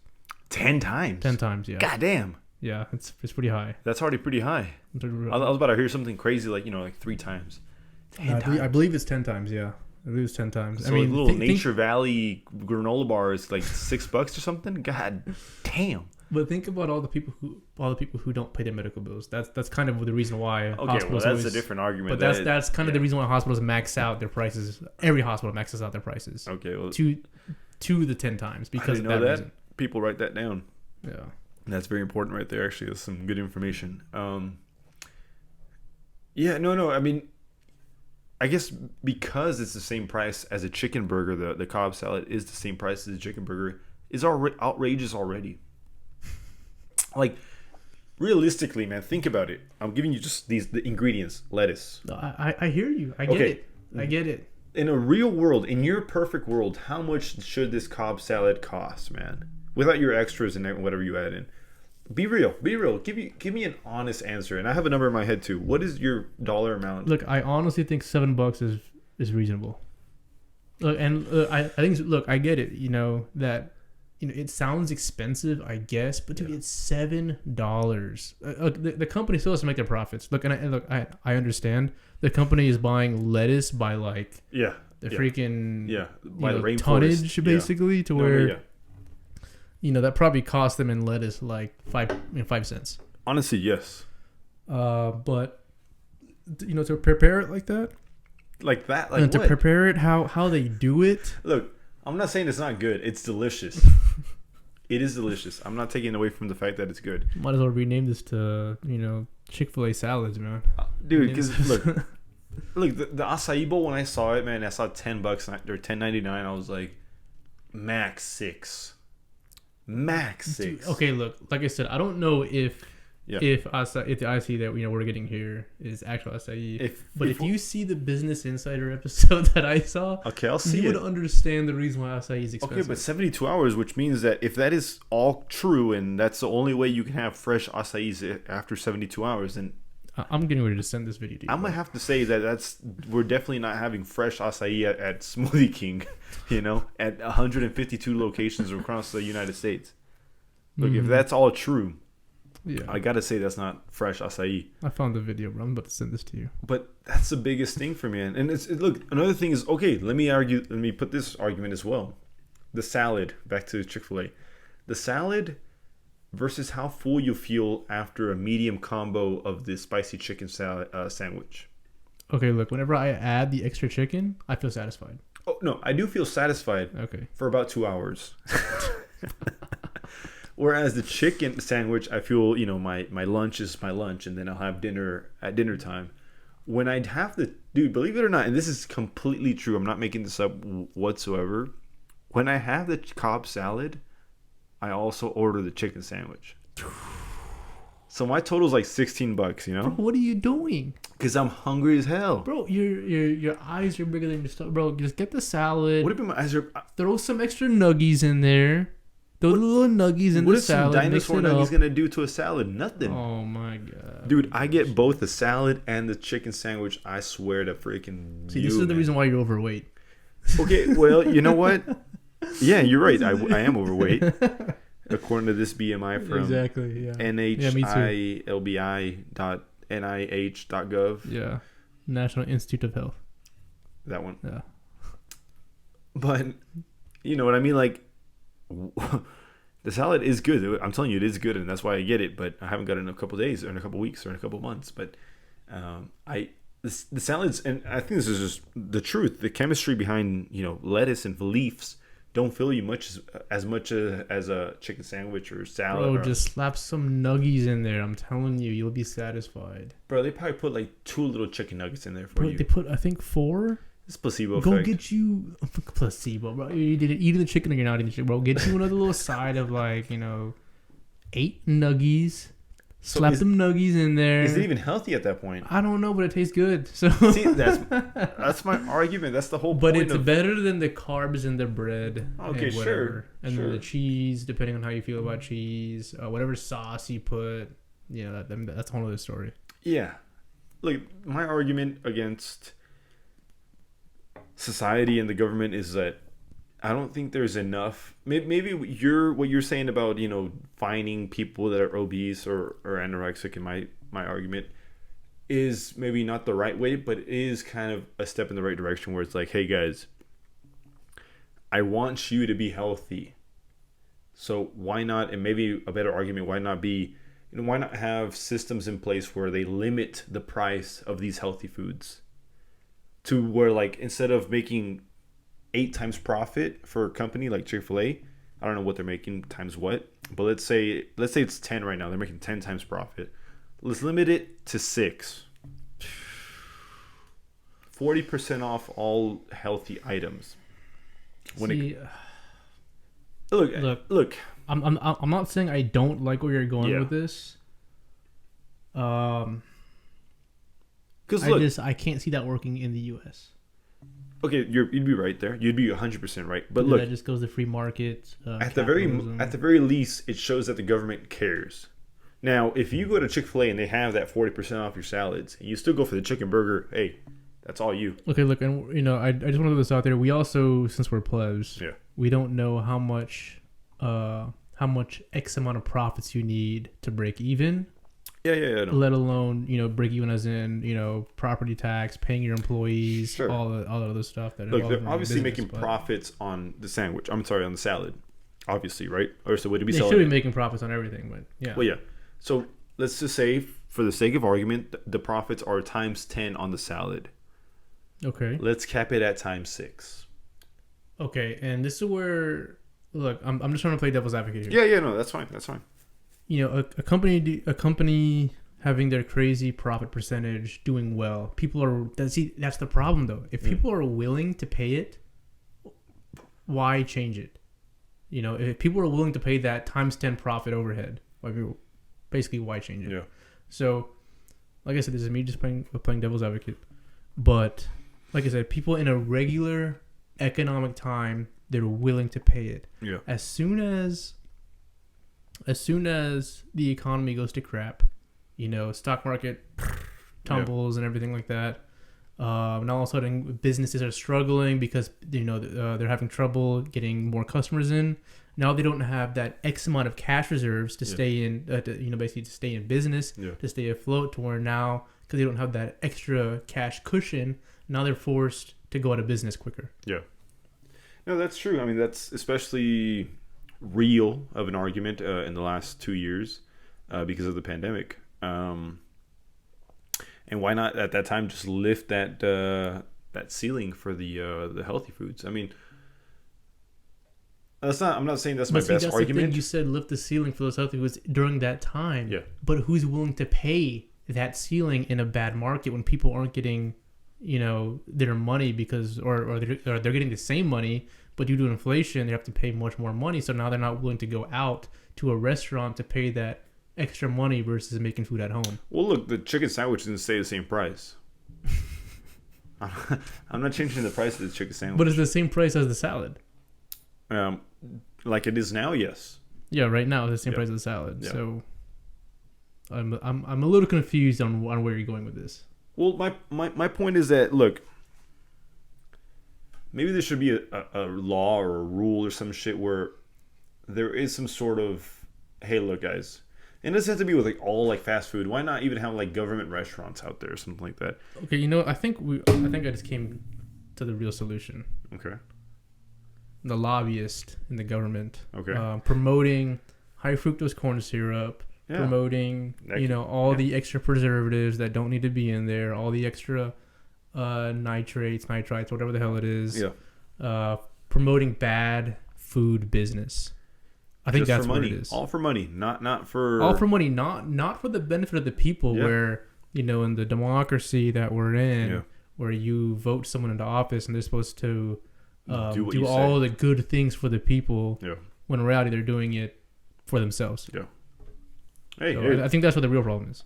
10 times? 10 times, yeah. God damn. Yeah, it's pretty high. That's already pretty high. I was about to hear something crazy like 3 times. 10 times. I believe it's 10 times, yeah. I believe it's 10 times. So little Nature Valley granola bar is like $6 or something. God damn. But think about all the people who don't pay their medical bills. That's kind of the reason why hospitals. Well, that's a different argument. But that's kind of the reason why hospitals max out their prices. Every hospital maxes out their prices. Okay, well, to the 10 times because of that reason. People write that down. Yeah, that's very important right there. Actually, that's some good information. No. I mean, I guess because it's the same price as a chicken burger, the Cobb salad is the same price as a chicken burger, is outrageous already. Like, realistically, man, think about it. I'm giving you just the ingredients. Lettuce. I hear you. I get it. In a real world, in your perfect world, how much should this Cobb salad cost, man? Without your extras and whatever you add in. Be real. Give me an honest answer. And I have a number in my head too. What is your dollar amount? Look, I honestly think $7 is reasonable. Look, and I think. Look, I get it. That. It sounds expensive, I guess, but dude, it's $7. The company still has to make their profits. Look, I understand the company is buying lettuce by the freaking by the tonnage basically to where that probably cost them in lettuce like 5 cents. Honestly, yes. But to prepare it like that, and to prepare it how they do it. Look. I'm not saying it's not good. It's delicious. It is delicious. I'm not taking away from the fact that it's good. Might as well rename this to, Chick-fil-A salads, man. Dude, because look, the acai bowl, when I saw it, man, I saw $10 or $10.99. I was like, max 6. Max 6. Dude, okay, look, like I said, I don't know if Yeah. if the acai that we're getting here is actual acai. If you see the Business Insider episode that I saw, okay, I'll see you would understand the reason why acai is expensive. Okay, but 72 hours, which means that if that is all true and that's the only way you can have fresh acai after 72 hours, then I'm getting ready to send this video to you. I'm gonna have to say that we're definitely not having fresh acai at Smoothie King, at 152 locations across the United States. Look, if that's all true, yeah, I gotta say that's not fresh acai. I found the video, bro. I'm about to send this to you. But that's the biggest thing for me, and look. Another thing is, okay, let me put this argument as well. The salad, back to Chick-fil-A, the salad versus how full you feel after a medium combo of the spicy chicken salad sandwich. Okay, look. Whenever I add the extra chicken, I feel satisfied. Oh no, I do feel satisfied. Okay. For about 2 hours. Whereas the chicken sandwich, I feel, my lunch is my lunch, and then I'll have dinner at dinner time. When I'd have dude, believe it or not, and this is completely true, I'm not making this up whatsoever. When I have the Cobb salad, I also order the chicken sandwich. So my total's like $16, Bro, what are you doing? Because I'm hungry as hell. Bro, your eyes are bigger than your stomach. Bro, just get the salad. What if my eyes are... Throw some extra nuggies in there. Those little nuggies in the salad. What is some dinosaur nuggies gonna do to a salad? Nothing. Oh my god, dude! I get both the salad and the chicken sandwich. I swear to freaking. See, this is the reason why you're overweight. Okay, well, you know what? Yeah, you're right. I am overweight, according to this BMI from NHILBI.nih.gov. Yeah, National Institute of Health. That one. Yeah. But you know what I mean, like. The salad is good. I'm telling you, it is good, and that's why I get it. But I haven't got it in a couple of days, or in a couple of weeks, or in a couple of months. But the salads, and I think this is just the truth. The chemistry behind lettuce and leaves don't fill you as much as a chicken sandwich or salad. Bro, just slap some nuggies in there. I'm telling you, you'll be satisfied. Bro, they probably put like 2 little chicken nuggets in there for you. They put, I think, 4. It's placebo Go effect. get you placebo, bro. You did eating the chicken or you're not eating the chicken, bro. Get you another little side of 8 nuggies. Slap them nuggies in there. Is it even healthy at that point? I don't know, but it tastes good. So see, that's my argument. That's the whole point. But it's better than the carbs in the bread. Okay, and sure. And then the cheese, depending on how you feel about cheese, whatever sauce you put. Yeah, that's a whole other story. Yeah, look, my argument against society and the government is that I don't think there's enough. Maybe what you're saying about finding people that are obese or anorexic in my argument is maybe not the right way, but it is kind of a step in the right direction where it's like, hey guys, I want you to be healthy, so why not? And maybe a better argument, why not have systems in place where they limit the price of these healthy foods to where, like, instead of making 8 times profit for a company like Chick-fil-A, I don't know what they're making times what, but let's say it's 10 right now. They're making 10 times profit. Let's limit it to 6. 40% off all healthy items. Look. I'm not saying I don't like where you're going with this. I can't see that working in the U.S. Okay, you'd be right there. You'd be 100% right. But look, that just goes to free market. At the very least, it shows that the government cares. Now, if you go to Chick-fil-A and they have that 40% off your salads, and you still go for the chicken burger, hey, that's all you. Okay, look, and I just want to throw this out there. We also, since we're plebs, we don't know how much X amount of profits you need to break even. Yeah. No. Let alone, break even as in, property tax, paying your employees, all the other stuff. Look, they're obviously making profits on the sandwich. I'm sorry, on the salad. Obviously, right? Or so would it be? They should be making profits on everything, but yeah. Well, yeah. So let's just say, for the sake of argument, the profits are times 10 on the salad. Okay. Let's cap it at times 6. Okay, and this is where look, I'm just trying to play devil's advocate here. Yeah, no, that's fine. You know, a company having their crazy profit percentage doing well, that's the problem though. If people are willing to pay it, why change it? You know, if people are willing to pay that times 10 profit overhead, basically why change it? Yeah. So, like I said, this is me just playing devil's advocate. But like I said, people in a regular economic time, they're willing to pay it. Yeah. As soon as the economy goes to crap, you know, stock market tumbles and everything like that. And all of a sudden, businesses are struggling because you know they're having trouble getting more customers in. Now they don't have that X amount of cash reserves to stay in, basically to stay in business, to stay afloat. To where now, because they don't have that extra cash cushion, now they're forced to go out of business quicker. Yeah. No, that's true. I mean, that's especially real of an argument in the last 2 years because of the pandemic. And why not at that time just lift that ceiling for the healthy foods? I mean, I'm not saying that's my best argument. The thing. You said lift the ceiling for those healthy foods during that time. Yeah. But who's willing to pay that ceiling in a bad market when people aren't getting, you know, their money because or they're getting the same money, but due to inflation they have to pay much more money. So now they're not willing to go out to a restaurant to pay that extra money versus making food at home. Well, look, the chicken sandwich didn't stay the same price. I'm not changing the price of the chicken sandwich. But it's the same price as the salad. Like it is now, yes. Yeah, right now it's the same price as the salad. Yeah. So I'm a little confused on where you're going with this. Well, my point is that, look, maybe there should be a law or a rule or some shit where there is some sort of, hey, look, guys, and it doesn't have to be with like all like fast food. Why not even have like government restaurants out there or something like that? Okay, you know, I think I just came to the real solution. Okay. The lobbyist in the government. Okay. Promoting high fructose corn syrup. Yeah. Promoting, all the extra preservatives that don't need to be in there. All the extra nitrites, whatever the hell it is. Yeah. Promoting bad food business. I think that's what it is. All for money, not for... All for money, not for the benefit of the people. Yeah. Where, in the democracy that we're in, where you vote someone into office and they're supposed to do all the good things for the people. Yeah. When in reality they're doing it for themselves. Yeah. I think that's what the real problem is.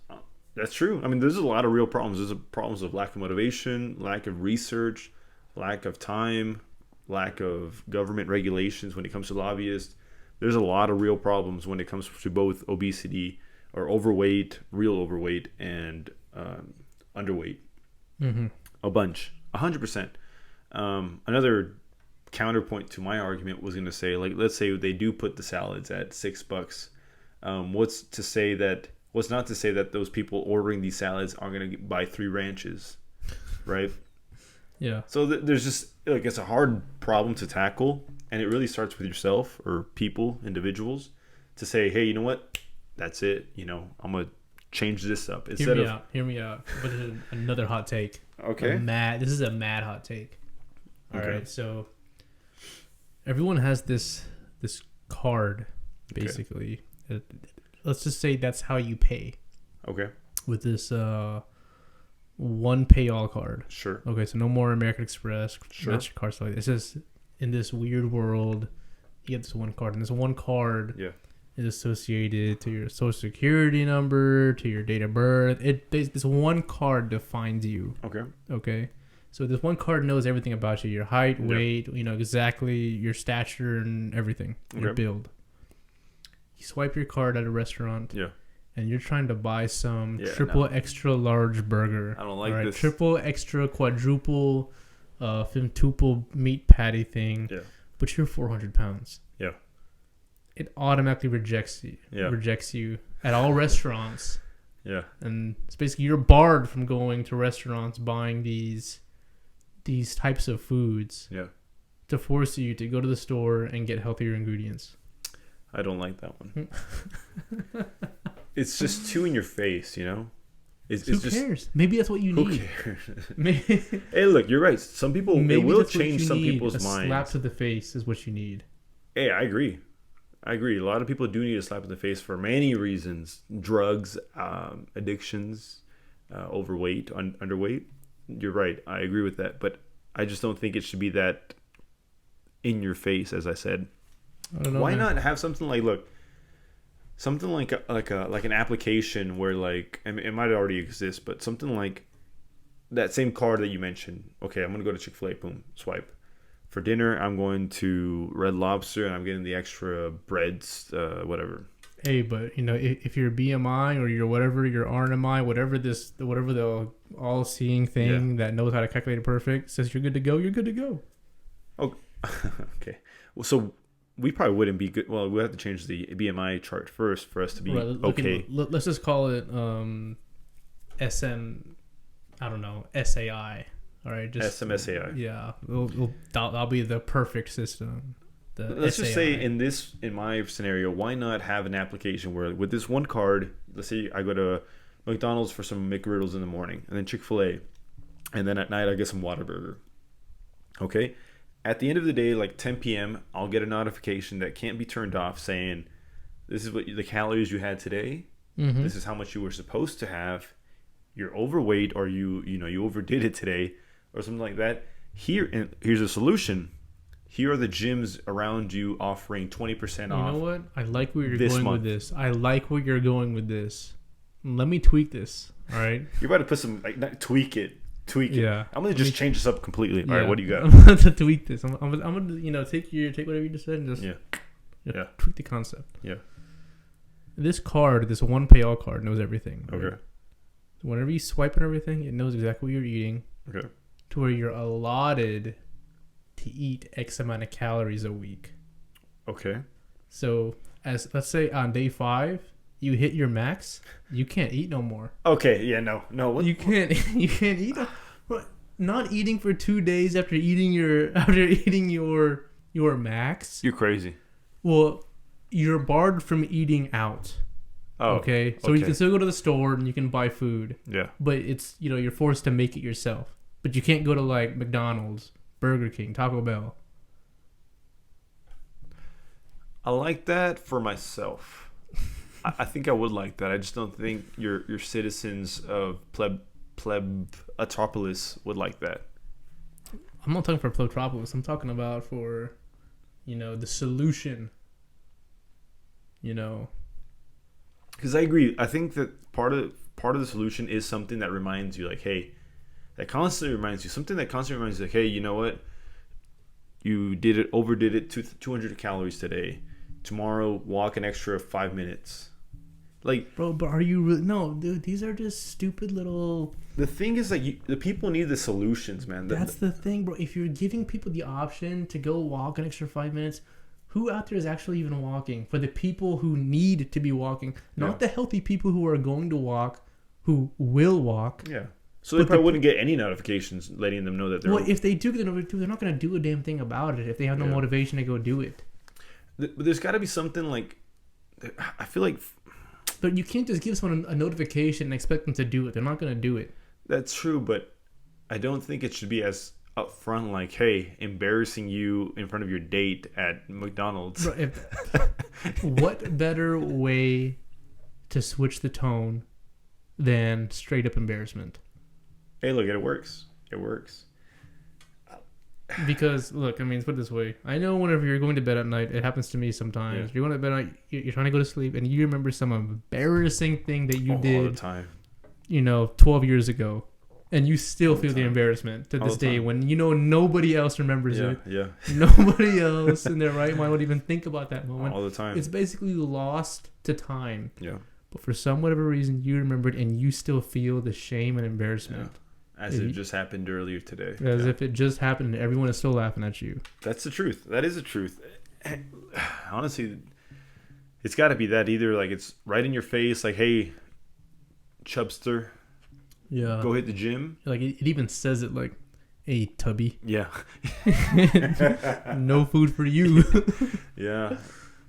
That's true. I mean, there's a lot of real problems. There's problems of lack of motivation, lack of research, lack of time, lack of government regulations when it comes to lobbyists. There's a lot of real problems when it comes to both obesity or overweight, real overweight, and underweight. Mm-hmm. A bunch. 100%. Another counterpoint to my argument was going to say, like, let's say they do put the salads at $6. What's not to say that those people ordering these salads are going to buy 3 ranches, right? Yeah. So there's just, like, it's a hard problem to tackle, and it really starts with yourself or people, individuals, to say, hey, you know what? That's it. I'm going to change this up. Hear me out. But another hot take. Okay. This is a mad hot take. All right. So everyone has this card, basically. Okay. Let's just say that's how you pay. Okay. With this one pay all card. Sure. Okay, so no more American Express, sure. MasterCard stuff like that. It's just in this weird world, you get this one card, and this one card is associated to your social security number, to your date of birth. This one card defines you. Okay. Okay. So this one card knows everything about you: your height, weight, exactly your stature and everything, your build. You swipe your card at a restaurant. Yeah. And you're trying to buy some triple extra large burger. I don't like this. Triple extra quadruple femtuple meat patty thing. Yeah. But you're 400 pounds. Yeah. It automatically rejects you. Yeah. Rejects you at all restaurants. Yeah. And it's basically you're barred from going to restaurants buying these types of foods. Yeah. To force you to go to the store and get healthier ingredients. I don't like that one. It's just too in your face, Who just, cares? Maybe that's what you need. Who cares? Hey, look, you're right. Some people, it will change some people's minds. A slap to the face is what you need. Hey, I agree. I agree. A lot of people do need a slap in the face for many reasons: drugs, addictions, overweight, underweight. You're right. I agree with that, but I just don't think it should be that in your face, as I said. I don't know, Why man. not have something like, look, something like an application where, like, I mean, it might already exist, but something like that same card that you mentioned. Okay, I'm gonna go to Chick-fil-A. Boom, swipe. For dinner, I'm going to Red Lobster, and I'm getting the extra breads, whatever. Hey, but if you're BMI or you're whatever, your RMI, whatever the all-seeing thing that knows how to calculate it perfect says you're good to go, you're good to go. Oh, okay. Well, so we probably wouldn't be good. Well, we have to change the BMI chart first for us to be okay. Let's just call it SM. I don't know, SAI. All right, just SMSAI. Yeah, that'll be the perfect system. Let's just say in my scenario, why not have an application where with this one card, let's say I go to McDonald's for some McGriddles in the morning, and then Chick-fil-A, and then at night I get some Whataburger. Okay, at the end of the day, like 10 p.m., I'll get a notification that can't be turned off saying, "This is what the calories you had today. Mm-hmm. This is how much you were supposed to have. You're overweight, or you overdid it today." Or something like that. Here's a solution. Here are the gyms around you offering 20% off. You know what? I like where you're going with this. I like where you're going with this. Let me tweak this. All right. You're about to put some not tweak it. Yeah. I'm gonna just change this up completely. All right. What do you got? I'm going to tweak this. I'm gonna take whatever you just said and just tweak the concept. Yeah. This card, this one pay all card, knows everything. Right? Okay. Whenever you swipe and everything, it knows exactly what you're eating. Okay. To where you're allotted to eat X amount of calories a week. Okay. So, let's say on day 5, you hit your max, you can't eat no more. Okay. Yeah. No. What? You can't eat. Not eating for 2 days after eating your max. You're crazy. Well, you're barred from eating out. Oh. Okay. So you can still go to the store and you can buy food. Yeah. But it's you're forced to make it yourself. But you can't go to like McDonald's, Burger King, Taco Bell. I like that for myself. I think I would like that. I just don't think your citizens of Pleb Atropolis would like that. I'm not talking for Plotropolis. I'm talking about for, the solution. Because I agree. I think that part of the solution is something that reminds you, like, hey, that constantly reminds you, like, hey, you know what? You overdid it, 200 calories today. Tomorrow, walk an extra 5 minutes. Like, bro, but are you really? No, dude, these are just stupid little. The thing is, like, the people need the solutions, man. That's the thing, bro. If you're giving people the option to go walk an extra 5 minutes, who out there is actually even walking? For the people who need to be walking, not the healthy people who are going to walk, who will walk. Yeah. So they probably wouldn't get any notifications letting them know that they're... Well, if they do get the notification, they're not going to do a damn thing about it if they have no motivation to go do it. But there's got to be something like... I feel like... But you can't just give someone a notification and expect them to do it. They're not going to do it. That's true, but I don't think it should be as upfront, like, hey, embarrassing you in front of your date at McDonald's. Bro, what better way to switch the tone than straight up embarrassment? Hey, look, it works. It works. Because, look, I mean, put it this way. I know whenever you're going to bed at night, it happens to me sometimes. Yeah. You're going to bed at night, you're trying to go to sleep, and you remember some embarrassing thing that you did all the time. 12 years ago. And you still feel the embarrassment to this day when nobody else remembers it. Yeah. Nobody else in their right mind would even think about that moment. All the time. It's basically lost to time. Yeah. But for some whatever reason, you remembered and you still feel the shame and embarrassment. Yeah. As if it just happened earlier today. As if it just happened and everyone is still laughing at you. That's the truth. That is the truth. Honestly, it's got to be that either like it's right in your face, like, hey, chubster, go hit the gym. Like it even says it like, hey, tubby. Yeah. No food for you. Yeah.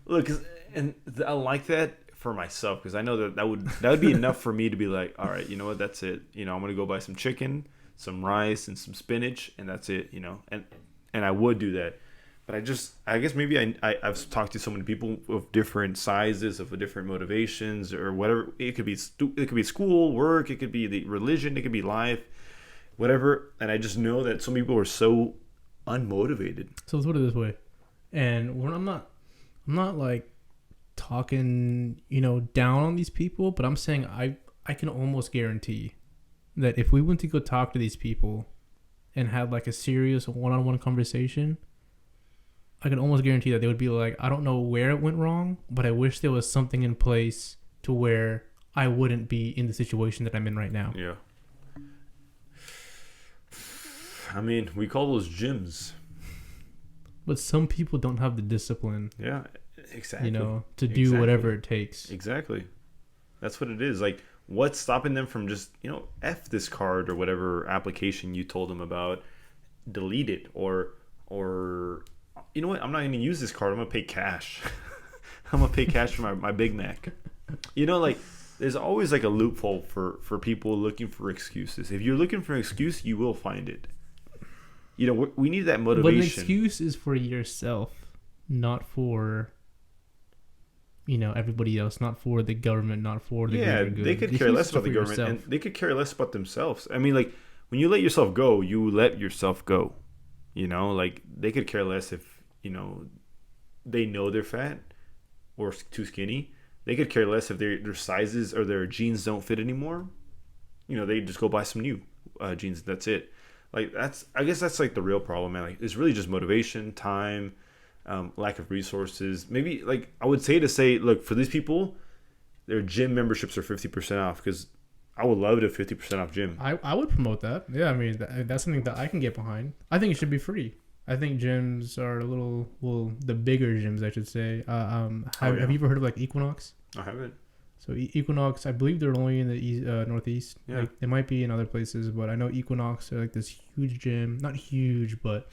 Look, and I like that for myself because I know that would be enough for me to be like, all right, you know what, that's it. I'm gonna go buy some chicken, some rice, and some spinach, and that's it. And I would do that. But I guess maybe I've talked to so many people of different sizes, of different motivations, or whatever. It could be school, work, it could be the religion, it could be life, whatever. And I just know that some people are so unmotivated. So let's put it this way, and I'm not like talking, down on these people, but I'm saying I can almost guarantee that if we went to go talk to these people and had like a serious one-on-one conversation, I can almost guarantee that they would be like, I don't know where it went wrong, but I wish there was something in place to where I wouldn't be in the situation that I'm in right now. Yeah. I mean, we call those gyms. But some people don't have the discipline. Yeah, exactly. To do whatever it takes. Exactly. That's what it is. Like, what's stopping them from just, F this card or whatever application you told them about, delete it, or you know what? I'm not going to use this card. I'm going to pay cash. I'm going to pay cash for my Big Mac. There's always like a loophole for people looking for excuses. If you're looking for an excuse, you will find it. We need that motivation. But an excuse is for yourself, not for, everybody else, not for the government, not for the greater good. They could care less about the government, and they could care less about themselves. I mean, like, when you let yourself go, you let yourself go. They could care less if, they know they're fat or too skinny. They could care less if their sizes or their jeans don't fit anymore. They just go buy some new jeans. That's it. I guess that's like the real problem, man. Like, it's really just motivation, time, lack of resources. Maybe, like, I would say, look, for these people, their gym memberships are 50% off, because I would love to 50% off gym. I would promote that. Yeah, I mean, that's something that I can get behind. I think it should be free. I think gyms are the bigger gyms, I should say. Have you ever heard of like Equinox? I haven't. So Equinox, I believe they're only in the Northeast. Yeah. Like, they might be in other places, but I know Equinox are like this huge gym. Not huge, but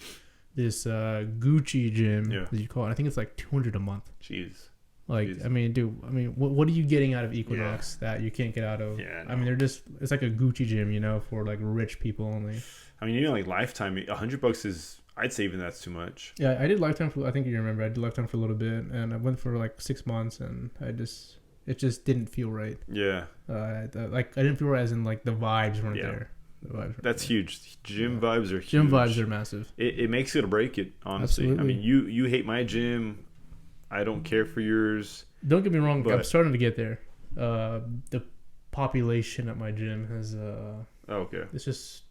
this Gucci gym, as you call it. I think it's like $200 a month. Jeez. Like, Jeez. I mean, dude, what are you getting out of Equinox that you can't get out of? Yeah, no. I mean, it's like a Gucci gym, for like rich people only. I mean, like Lifetime, $100 is, I'd say even that's too much. Yeah, I did Lifetime I think you remember, I did Lifetime for a little bit, and I went for like 6 months, and it just didn't feel right. Yeah. I didn't feel right, as in like the vibes weren't there. That's huge. Gym vibes are huge. Gym vibes are massive. It makes it or break it, honestly. Absolutely. I mean, you hate my gym. I don't care for yours. Don't get me wrong, but I'm starting to get there. The population at my gym has okay. It's just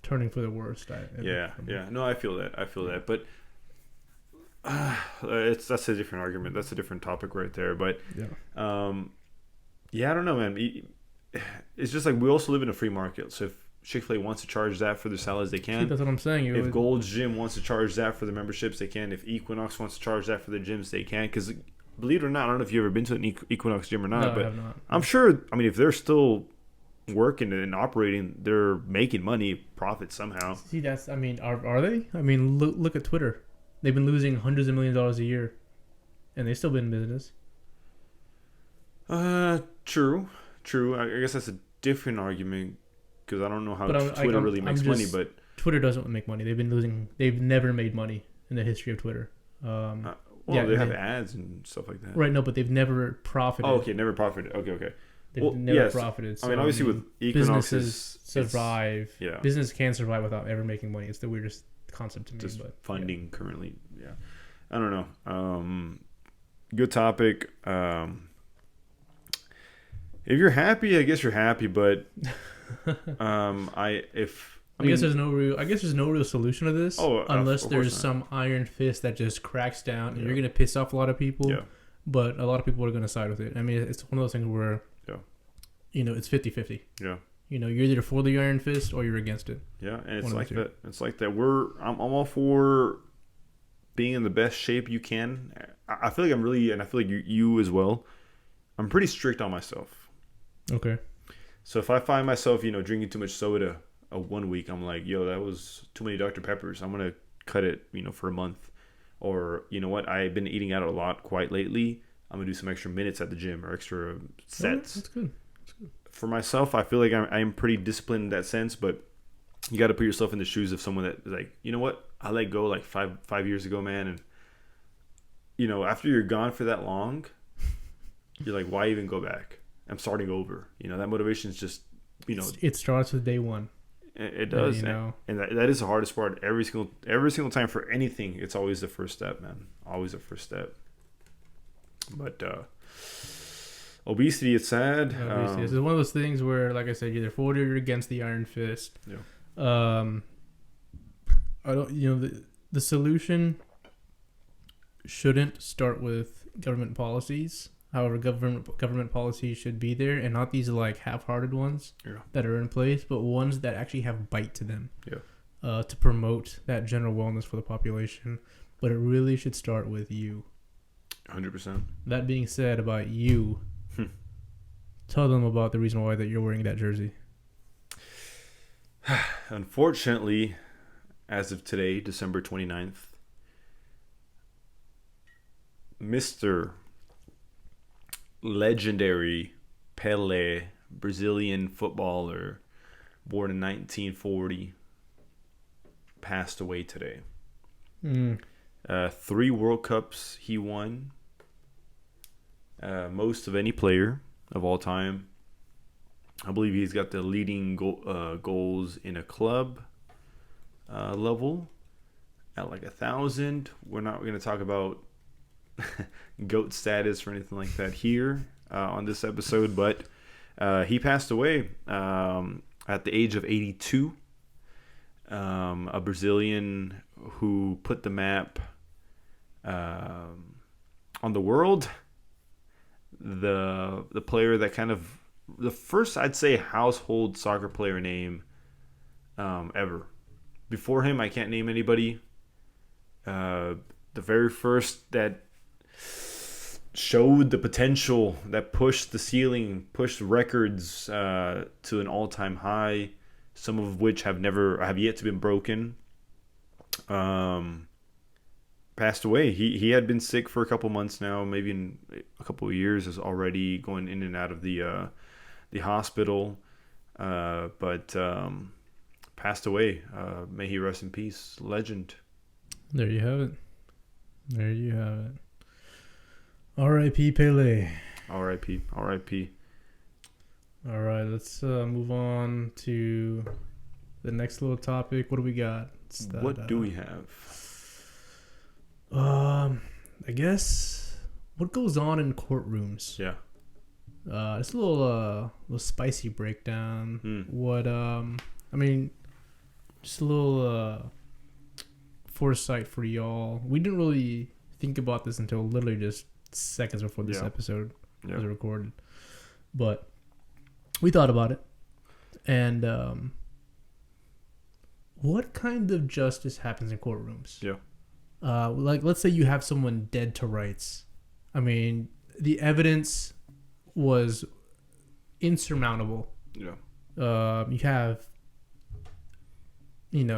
turning for the worst. Yeah. No, I feel that. But that's a different argument. That's a different topic right there. But I don't know, man. It's just like, we also live in a free market. So if Chick-fil-A wants to charge that for their salads, they can. See, that's what I'm saying. If Gold's Gym wants to charge that for the memberships, they can. If Equinox wants to charge that for the gyms, they can. Because, believe it or not, I don't know if you've ever been to an Equinox gym or not, but I have not. I'm sure, I mean, if they're still working and operating, they're making money, profit somehow. See, are they? I mean, look at Twitter. They've been losing hundreds of millions of dollars a year, and they've still been in business. True. I guess that's a different argument, because I don't know how Twitter really makes money, but Twitter doesn't make money. They've never made money in the history of Twitter. They have ads and stuff like that. Right, no, but they've never profited. Oh, okay, never profited. Okay. They've never profited. So, I mean, obviously with Equinox, businesses survive. Yeah. Business can survive without ever making money. It's the weirdest concept to me. Just funding currently. Yeah. I don't know. Good topic. If you're happy, I guess you're happy, but I guess there's no real solution to this, unless there's some iron fist that just cracks down, and you're gonna piss off a lot of people. Yeah. But a lot of people are gonna side with it. I mean, it's one of those things where, it's 50-50. Yeah. You're either for the iron fist or you're against it. Yeah, and it's like that. It's like that. I'm all for being in the best shape you can. I feel like I'm really, and I feel like you as well. I'm pretty strict on myself. Okay. So if I find myself, drinking too much soda 1 week, I'm like, yo, that was too many Dr. Peppers. I'm going to cut it, for a month. Or, you know what? I've been eating out a lot quite lately. I'm going to do some extra minutes at the gym or extra sets. That's good. For myself, I feel like I'm pretty disciplined in that sense, but you got to put yourself in the shoes of someone that is like, you know what? I let go like five years ago, man. And you know, after you're gone for that long, you're like, why even go back? I'm starting over. You know, that motivation is just, you know, it starts with day one. It does, you know, and that is the hardest part. Every single time for anything, it's always the first step, man. Always the first step. But obesity, it's sad. Obesity, it's one of those things where, like I said, you're either for it or you're against the iron fist. Yeah. I don't. You know, the solution shouldn't start with government policies. However, government policies should be there, and not these like half-hearted ones that are in place, but ones that actually have bite to them. Yeah. To promote that general wellness for the population, but it really should start with you. 100%. That being said, about you, tell them about the reason why that you're wearing that jersey. Unfortunately, as of today, December 29th, Mr. Legendary Pelé, Brazilian footballer, born in 1940, passed away today. 3 World Cups he won, most of any player of all time. I believe he's got the leading goals in a club level at like 1,000. We're not going to talk about GOAT status or anything like that here on this episode, but he passed away at the age of 82. A Brazilian who put the map on the world. The player that kind of the first, I'd say, household soccer player name ever. Before him, I can't name anybody. The very first that showed the potential, that pushed the ceiling, pushed records to an all-time high, some of which have yet to be broken. Passed away. He had been sick for a couple months now, maybe in a couple of years, is already going in and out of the hospital, but passed away. May he rest in peace. Legend. There you have it. There you have it. R.I.P. Pele. R.I.P. R.I.P. All right, let's move on to the next little topic. What do we got? What do we have? I guess what goes on in courtrooms. Yeah. It's a little spicy breakdown. What I mean, just a little foresight for y'all. We didn't really think about this until literally just seconds before this episode was recorded, but we thought about it. And what kind of justice happens in courtrooms? Yeah. Like, let's say you have someone dead to rights. I mean, the evidence was insurmountable. Yeah. You have,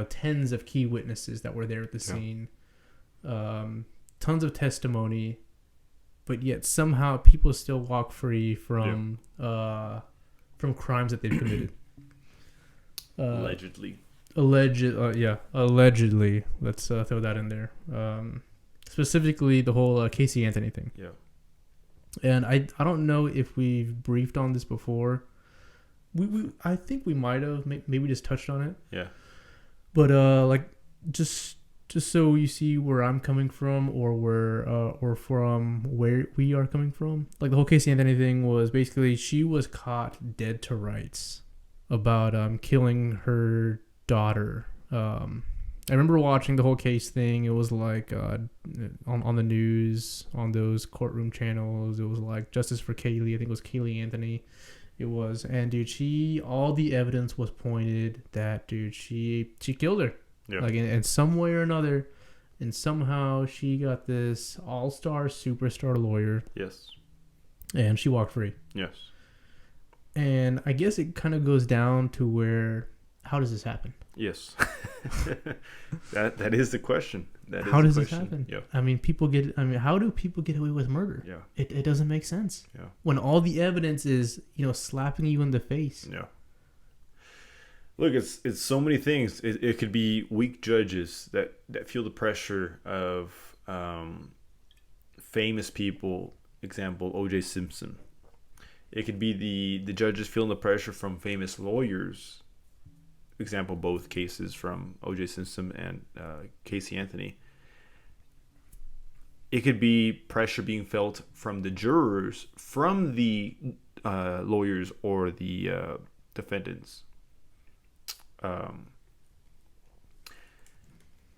tens of key witnesses that were there at the scene. Tons of testimony, but yet somehow people still walk free from crimes that they've committed. Allegedly. Allegedly. Let's throw that in there. Specifically, the whole Casey Anthony thing. Yeah. And I don't know if we've briefed on this before. I think we might have. Maybe just touched on it. Yeah. But just so you see where I'm coming from, or from where we are coming from. Like, the whole Casey Anthony thing was basically she was caught dead to rights about killing her daughter. I remember watching the whole case thing. It was like on the news, on those courtroom channels. It was like Justice for Kaylee. I think it was Kaylee Anthony. It was, and dude, all the evidence was pointed that she killed her. Yeah. Like in some way or another, and somehow she got this all-star superstar lawyer. Yes. And she walked free. Yes. And I guess it kind of goes down to where, how does this happen? Yes. that is the question. How does this happen? Yeah. I mean, how do people get away with murder? Yeah. It doesn't make sense. Yeah. When all the evidence is, slapping you in the face. Yeah. Look, it's so many things. It could be weak judges that feel the pressure of famous people. Example, O.J. Simpson. It could be the judges feeling the pressure from famous lawyers. Example, both cases from O.J. Simpson and Casey Anthony. It could be pressure being felt from the jurors, from the lawyers or the defendants.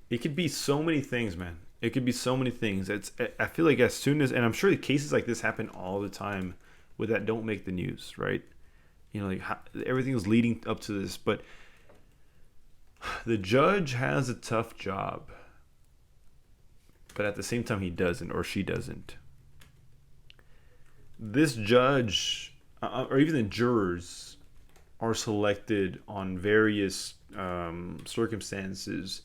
It could be so many things, man. It could be so many things. I feel like as soon as, and I'm sure cases like this happen all the time, with that don't make the news, right? You know, like everything is leading up to this, but the judge has a tough job, but at the same time he doesn't, or she doesn't. This judge, or even the jurors, are selected on various circumstances.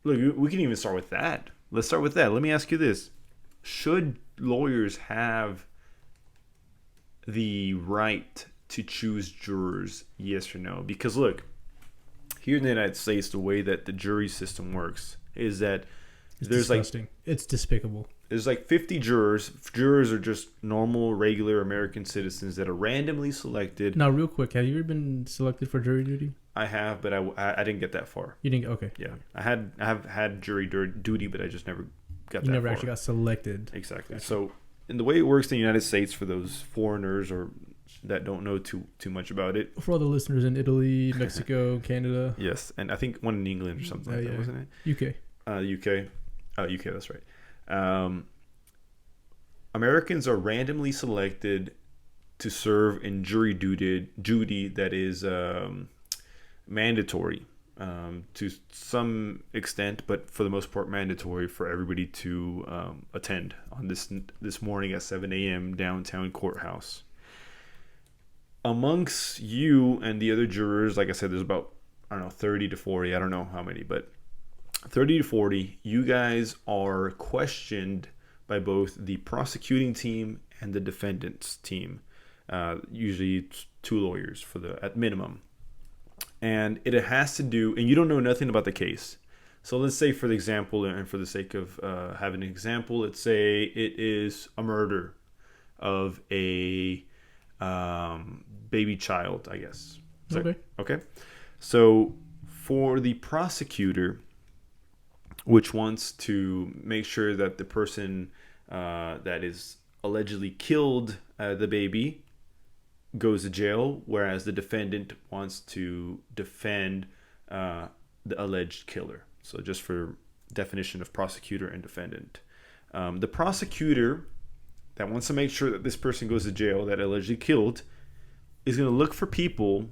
Look, we can even start with that. Let's start with that. Let me ask you this. Should lawyers have the right to choose jurors, yes or no? Because look, here in the United States, the way that the jury system works is that there's disgusting. It's despicable. There's like 50 jurors. Jurors are just normal, regular American citizens that are randomly selected. Now, real quick, have you ever been selected for jury duty? I have, but I didn't get that far. You didn't? Okay. Yeah, I have had jury duty, but I just never got that far. You never actually got selected. Exactly. Gotcha. So, in the way it works in the United States, for those foreigners or that don't know too much about it, for all the listeners in Italy, Mexico, Canada. Yes, and I think one in England or something like that, wasn't it? UK. UK, that's right. Americans are randomly selected to serve in jury duty that is mandatory to some extent, but for the most part mandatory for everybody to attend on this morning at 7 a.m. downtown courthouse. Amongst you and the other jurors, like I said, there's about, 30 to 40. I don't know how many, but 30 to 40, you guys are questioned by both the prosecuting team and the defendant's team. Usually 2 lawyers at minimum. And it has to do, and you don't know nothing about the case. So let's say, for the example, and for the sake of having an example, let's say it is a murder of a baby child, I guess. Okay. So for the prosecutor, which wants to make sure that the person that is allegedly killed the baby goes to jail, whereas the defendant wants to defend the alleged killer. So just for definition of prosecutor and defendant. The prosecutor that wants to make sure that this person goes to jail that allegedly killed is going to look for people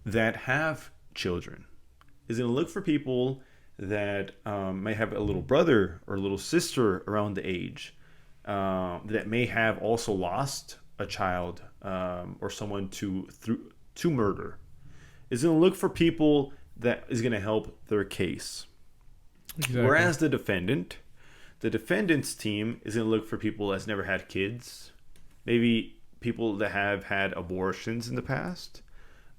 that have children. Is going to look for people that may have a little brother or a little sister around the age that may have also lost a child or someone to murder. Is going to look for people that is going to help their case. Exactly. Whereas the defendant's team is going to look for people that's never had kids, maybe people that have had abortions in the past.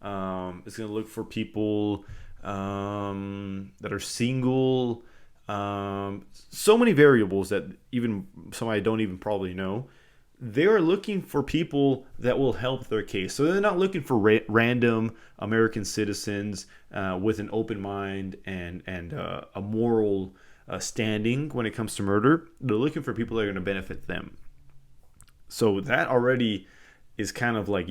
It's going to look for people that are single. So many variables that even somebody don't even probably know. They're looking for people that will help their case. So they're not looking for random American citizens with an open mind and a moral standing when it comes to murder. They're looking for people that are going to benefit them. So that already is kind of like,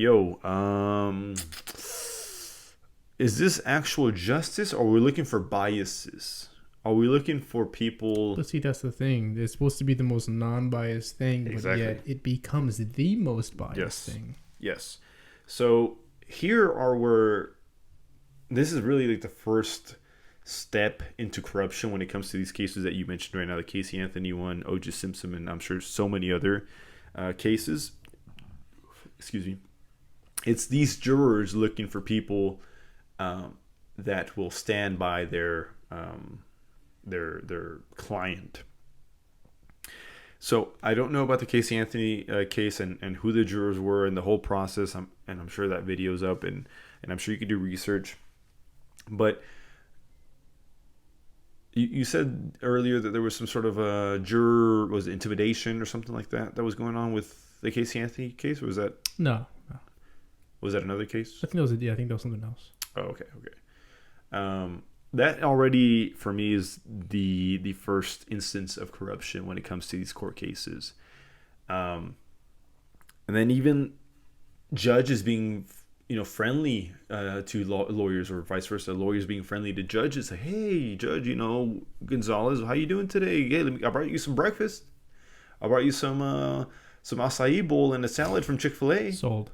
is this actual justice, or are we looking for biases? Are we looking for people? But see, that's the thing. It's supposed to be the most non-biased thing, exactly. But yet it becomes the most biased thing. Yes. So here are where this is really like the first step into corruption when it comes to these cases that you mentioned right now, the Casey Anthony one, O.J. Simpson, and I'm sure so many other cases. Excuse me. It's these jurors looking for people that will stand by their client. So I don't know about the Casey Anthony case and who the jurors were and the whole process. I'm sure that video's up and I'm sure you could do research. But you said earlier that there was some sort of a juror, was it intimidation or something like that was going on with the Casey Anthony case? Or was that No. was that another case? I think that was something else. Oh, okay. That already for me is the first instance of corruption when it comes to these court cases, and then even judges being friendly to lawyers or vice versa, lawyers being friendly to judges. Like, hey, judge, Gonzalez, how you doing today? Hey, I brought you some breakfast. I brought you some acai bowl and a salad from Chick-fil-A. Sold.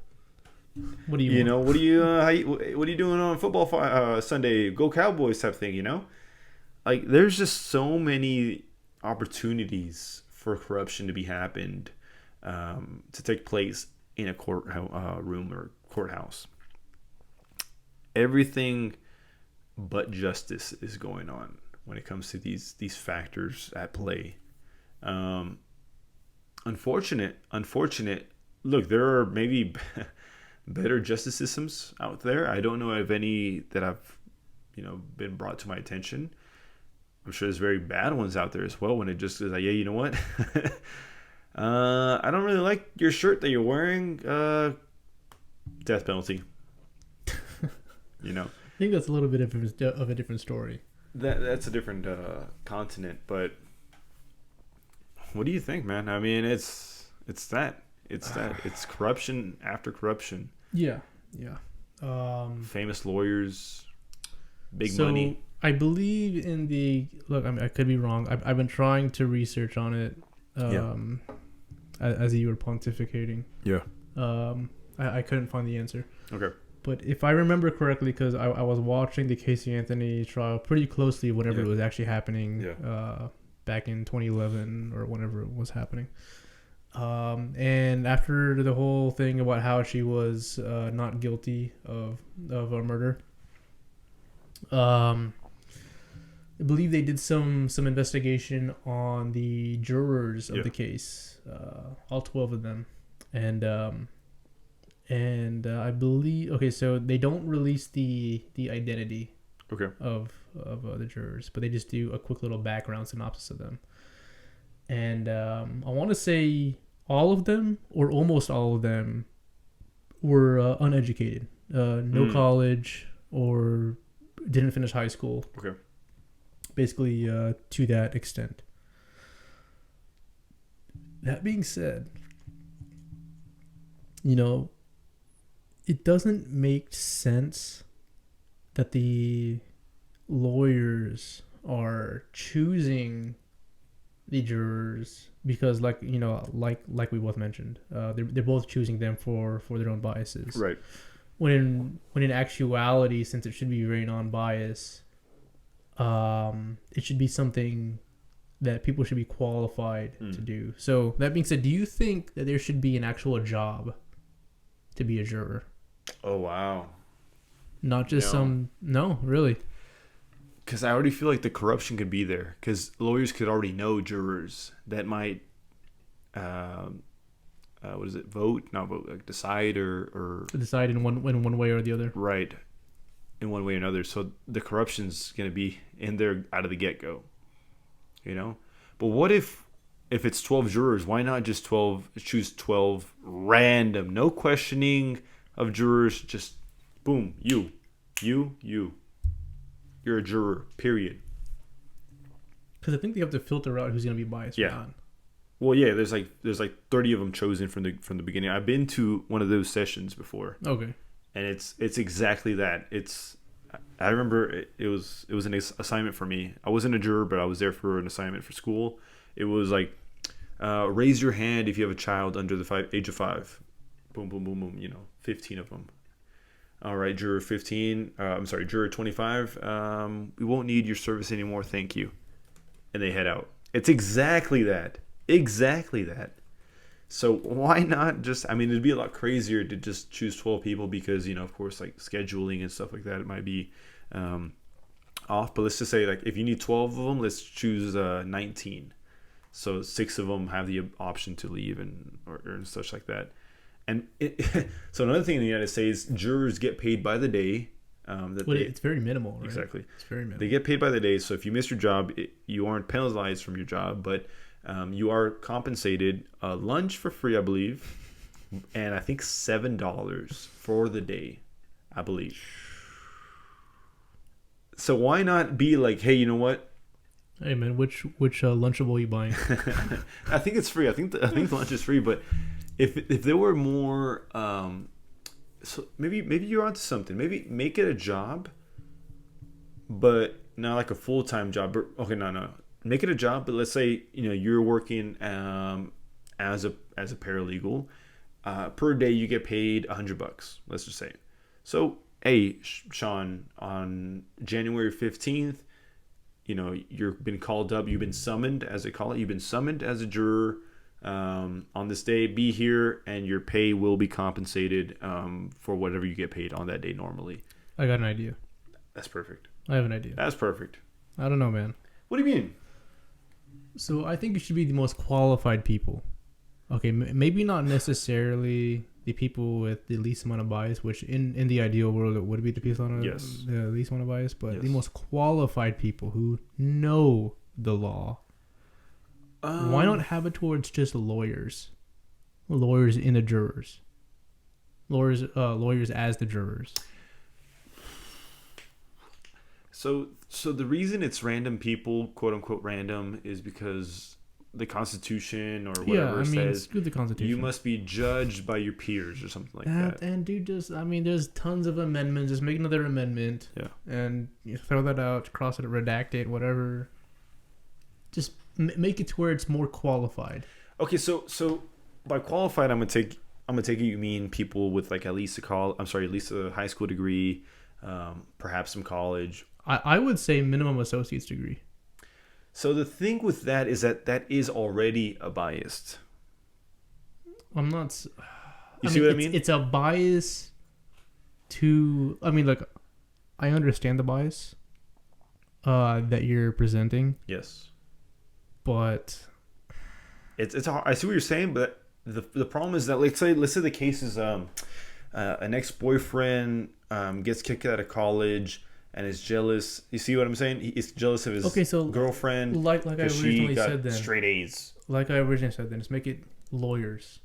What do you want? What are you doing on football Sunday? Go Cowboys type thing, Like, there's just so many opportunities for corruption to be happened, to take place in a court room or courthouse. Everything but justice is going on when it comes to these factors at play. Unfortunate. Look, there are maybe better justice systems out there. I don't know of any that have been brought to my attention. I'm sure there's very bad ones out there as well, when it just is like, yeah, you know what? I don't really like your shirt that you're wearing. Death penalty. I think that's a little bit of a different story. That's a different continent, but what do you think, man? I mean, it's corruption after corruption. Yeah. Famous lawyers, big money. I believe in look. I mean, I could be wrong. I've been trying to research on it. As you were pontificating. Yeah. I couldn't find the answer. Okay. But if I remember correctly, because I was watching the Casey Anthony trial pretty closely whenever it was actually happening, back in 2011 or whenever it was happening. And after the whole thing about how she was not guilty of a murder, I believe they did some investigation on the jurors of the case, all 12 of them, and I believe so they don't release the identity of the jurors, but they just do a quick little background synopsis of them. And I want to say all of them, or almost all of them, were uneducated, no college, or didn't finish high school. Okay. Basically, to that extent. That being said, it doesn't make sense that the lawyers are choosing the jurors because, like we both mentioned, they're both choosing them for their own biases. Right. When in actuality, since it should be very non-biased, it should be something that people should be qualified to do. So that being said, do you think that there should be an actual job to be a juror? Oh, wow. Not just no, really. Because I already feel like the corruption could be there. Because lawyers could already know jurors that might, vote? Not vote, like decide or decide in one way or the other. Right. In one way or another. So the corruption's going to be in there out of the get-go. But what if it's 12 jurors, why not just choose 12 random, no questioning of jurors, just boom, you're a juror, period. Because I think they have to filter out who's going to be biased or not. Well, yeah, there's like 30 of them chosen from the beginning. I've been to one of those sessions before. Okay. And it's exactly that. I remember it was an assignment for me. I wasn't a juror, but I was there for an assignment for school. It was like, raise your hand if you have a child under the age of 5. Boom, boom, boom, boom. 15 of them. All right, juror 15. Juror 25. We won't need your service anymore. Thank you. And they head out. It's exactly that. Exactly that. So why not just? I mean, it'd be a lot crazier to just choose 12 people because of course, like scheduling and stuff like that, it might be off. But let's just say, like, if you need 12 of them, let's choose 19. So 6 of them have the option to leave or such like that. And so another thing in the United States, jurors get paid by the day. It's very minimal, right? Exactly. It's very minimal. They get paid by the day. So if you miss your job, you aren't penalized from your job, but you are compensated. Lunch for free, I believe, and I think $7 for the day, I believe. So why not be like, hey, you know what? Hey man, which Lunchable are you buying? I think it's free. I think lunch is free. But if there were more, so maybe you're onto something. Maybe make it a job, but not like a full-time job. Okay, no. Make it a job, but let's say you're working as a paralegal. Per day you get paid $100. Let's just say. So hey, Sean, on January 15th, you've been called up. You've been summoned, as they call it. You've been summoned as a juror on this day. Be here, and your pay will be compensated for whatever you get paid on that day normally. I got an idea. That's perfect. I have an idea. That's perfect. I don't know, man. What do you mean? So I think it should be the most qualified people. Okay, maybe not necessarily the people with the least amount of bias, which in the ideal world it would be the people with the least amount of bias, but the most qualified people who know the law. Why not have it towards just lawyers in the jurors, lawyers as the jurors? So the reason it's random people, quote unquote random, is because the Constitution or whatever says screw the Constitution. You must be judged by your peers or something like that. And dude, there's tons of amendments. Just make another amendment. Yeah. And you throw that out, cross it, redact it, whatever. Just make it to where it's more qualified. Okay, so by qualified, I'm gonna take it. You mean people with like at least a high school degree, perhaps some college. I would say minimum associate's degree. So the thing with that is that is already a bias. I'm not. You see what I mean? It's a bias to. I understand the bias that you're presenting. Yes. But it's hard. I see what you're saying, but the problem is that let's say the case is an ex-boyfriend gets kicked out of college. And is jealous. You see what I'm saying? He's jealous of his girlfriend. Like I originally said then. Straight A's. Like I originally said then. Just make it lawyers.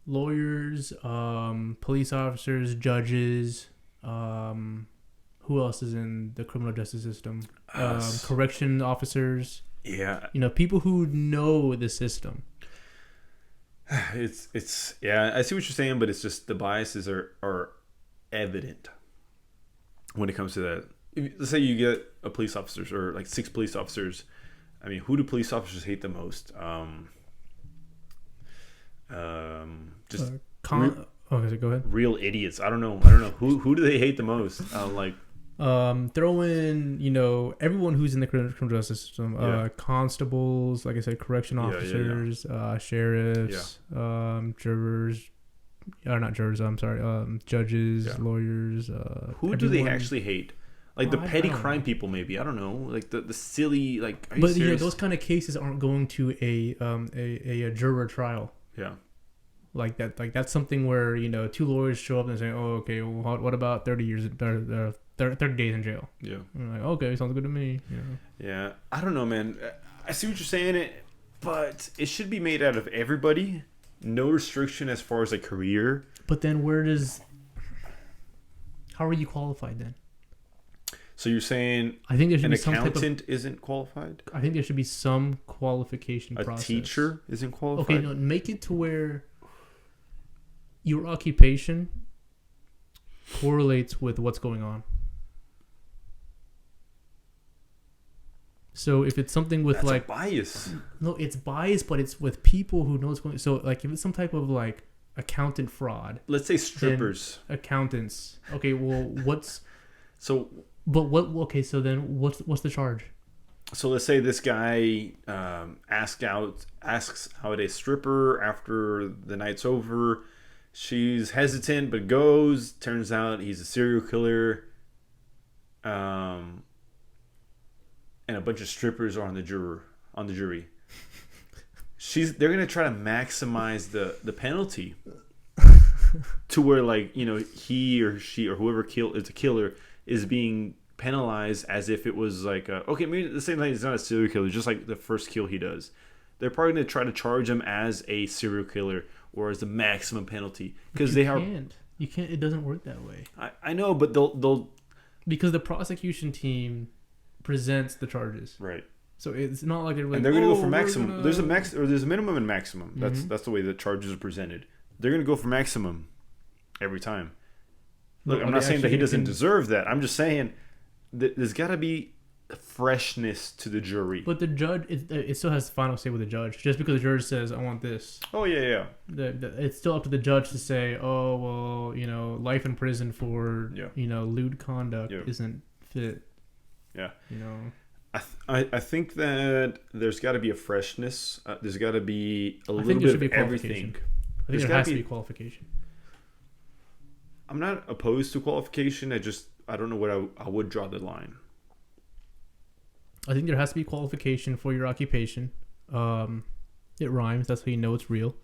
Lawyers, police officers, judges. Who else is in the criminal justice system? Correction officers. Yeah. People who know the system. It's I see what you're saying, but it's just the biases are evident. When it comes to that, let's say you get a police officers or like 6 police officers. I mean, who do police officers hate the most? Just okay, so go ahead. Real idiots. I don't know. Who do they hate the most? Throw in everyone who's in the criminal justice system. Constables, like I said, correction officers, sheriffs, jurors. Not jurors. I'm sorry. Judges, lawyers. Who do they actually hate? Like the petty crime people, maybe. I don't know. Like the silly, like. Are you serious? Those kind of cases aren't going to a juror trial. Yeah. Like that. Like that's something where 2 lawyers show up and say, "Oh, okay. Well, what about 30 years? 30 days in jail?" Yeah. I'm like, okay, sounds good to me. Yeah. I don't know, man. I see what you're saying, but it should be made out of everybody. No restriction as far as a career. But then how are you qualified then? So you're saying I think there should an be some accountant isn't qualified? I think there should be some qualification process. A teacher isn't qualified? Okay, no, make it to where your occupation correlates with what's going on. So if it's something with That's a bias. No, it's bias, but it's with people who know what's going on. So like if it's some type of like accountant fraud. Let's say strippers. Accountants. Okay, well what's so but what okay, so then what's the charge? So let's say this guy asks out a stripper after the night's over. She's hesitant but goes. Turns out he's a serial killer. And a bunch of strippers are on the jury. they're gonna try to maximize the penalty to where, like, you know, he or she or whoever is a killer is being penalized as if it was like okay, maybe the same thing. It's not a serial killer, just like the first kill he does. They're probably gonna try to charge him as a serial killer or as the maximum penalty because they can't. You can't. It doesn't work that way. I know, but they'll because the prosecution team presents the charges. Right. So it's not like they're like, and they're gonna go for maximum. There's a there's a minimum and maximum. Mm-hmm. That's the way the charges are presented. They're gonna go for maximum every time. Look, I'm not saying that he doesn't deserve that. I'm just saying that there's got to be freshness to the jury. But the judge, it still has the final say with the judge. Just because the judge says, "I want this." Oh yeah. It's still up to the judge to say, "Oh well, you know, life in prison for you know lewd conduct isn't fit." Yeah. You know. I think that there's got to be a freshness. There's got to be a little bit of everything. I think there has to be qualification. I'm not opposed to qualification. I don't know what I would draw the line. I think there has to be qualification for your occupation. It rhymes. That's how you know it's real.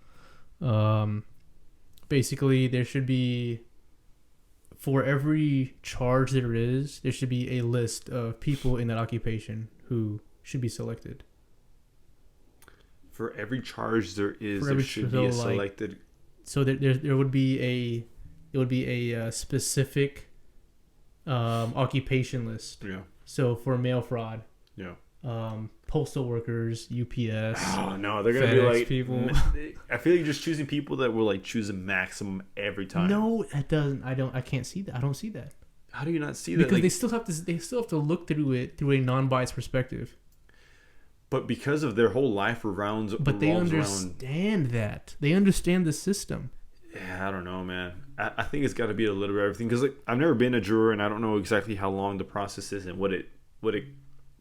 Basically, there should be, for every charge there should be a list of people in that occupation who should be selected. For every charge there should be a selected. So there would be a specific occupation list. Yeah. So for mail fraud. Yeah. Postal workers, UPS. Oh no, they're gonna FedEx be like people. I feel like you're just choosing people that will like choose a maximum every time. No, it doesn't. I can't see that. I don't see that. How do you not see that? Because they still have to look through it through a non-biased perspective. But because of their whole life revolves they understand that. They understand the system. Yeah, I don't know, man. I think it's got to be a little bit of everything. Because like, I've never been a juror, and I don't know exactly how long the process is and what it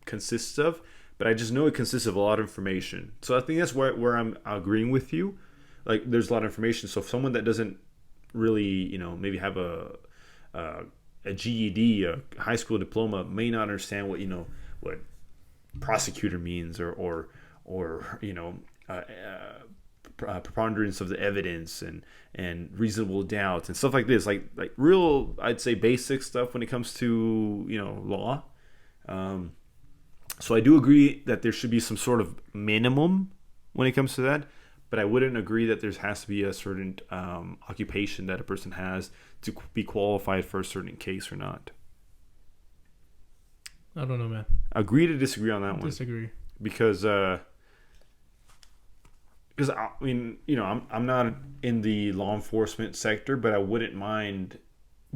consists of. But I just know it consists of a lot of information. So I think that's where I'm agreeing with you. Like, there's a lot of information. So if someone that doesn't really, you know, maybe have a GED, a high school diploma, may not understand what, you know, what prosecutor means or you know, preponderance of the evidence and reasonable doubt and stuff like this, like real, I'd say, basic stuff when it comes to, you know, law. So I do agree that there should be some sort of minimum when it comes to that, but I wouldn't agree that there has to be a certain occupation that a person has to be qualified for a certain case or not. I don't know, man. Agree to disagree on that one. Disagree. Because I mean, you know, I'm not in the law enforcement sector, but I wouldn't mind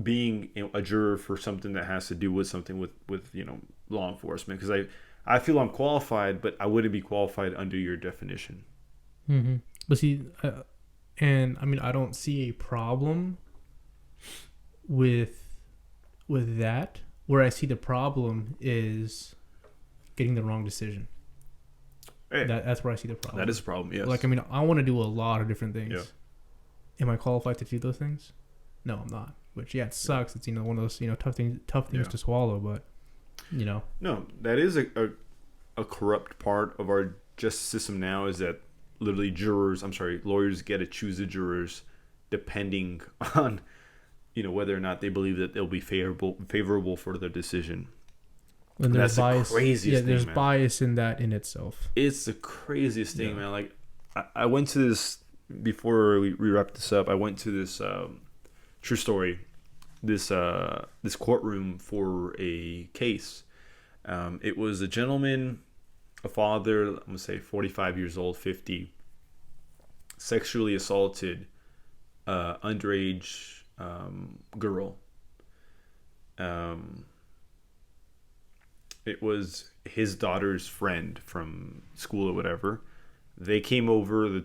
being, you know, a juror for something that has to do with something with you know, law enforcement, because I feel I'm qualified, but I wouldn't be qualified under your definition. Mm-hmm. But see, and I mean, I don't see a problem with that. Where I see the problem is getting the wrong decision. Hey, that's where I see the problem. That is a problem, yes. Like, I mean, I want to do a lot of different things. Yeah. Am I qualified to do those things? No, I'm not. Which, yeah, it sucks. It's, you know, one of those, you know, tough things to swallow, but, you know. No, that is a corrupt part of our justice system now, is that literally lawyers get to choose the jurors depending on, you know, whether or not they believe that they'll be favorable for their decision. And there's bias. The craziest thing, there's man. Bias in that in itself. It's the craziest thing, man. Like, I went to this, before we wrap this up, I went to this true story, this courtroom for a case. It was a gentleman, a father, I'm gonna say 45 years old, 50, sexually assaulted underage girl. It was his daughter's friend from school or whatever. They came over, the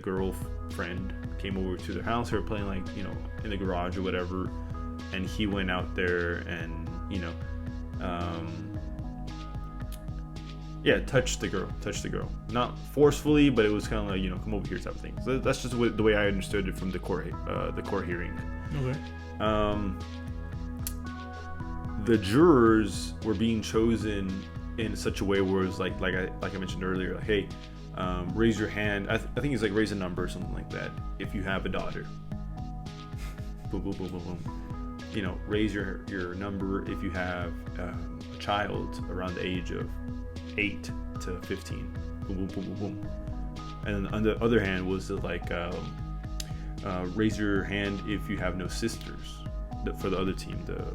girlfriend came over to their house. They were playing, like, you know, in the garage or whatever, and he went out there and, you know, touched the girl, not forcefully, but it was kind of like, you know, come over here type of thing. So that's just the way I understood it from the court hearing. Okay. The jurors were being chosen in such a way where it's like I mentioned earlier, like, hey, raise your hand. I think it's like raise a number or something like that if you have a daughter. Boom, boom, boom, boom, boom. You know, raise your number if you have a child around the age of 8 to 15. Boom, boom, boom, boom, boom. And then on the other hand was like raise your hand if you have no sisters for the other team, the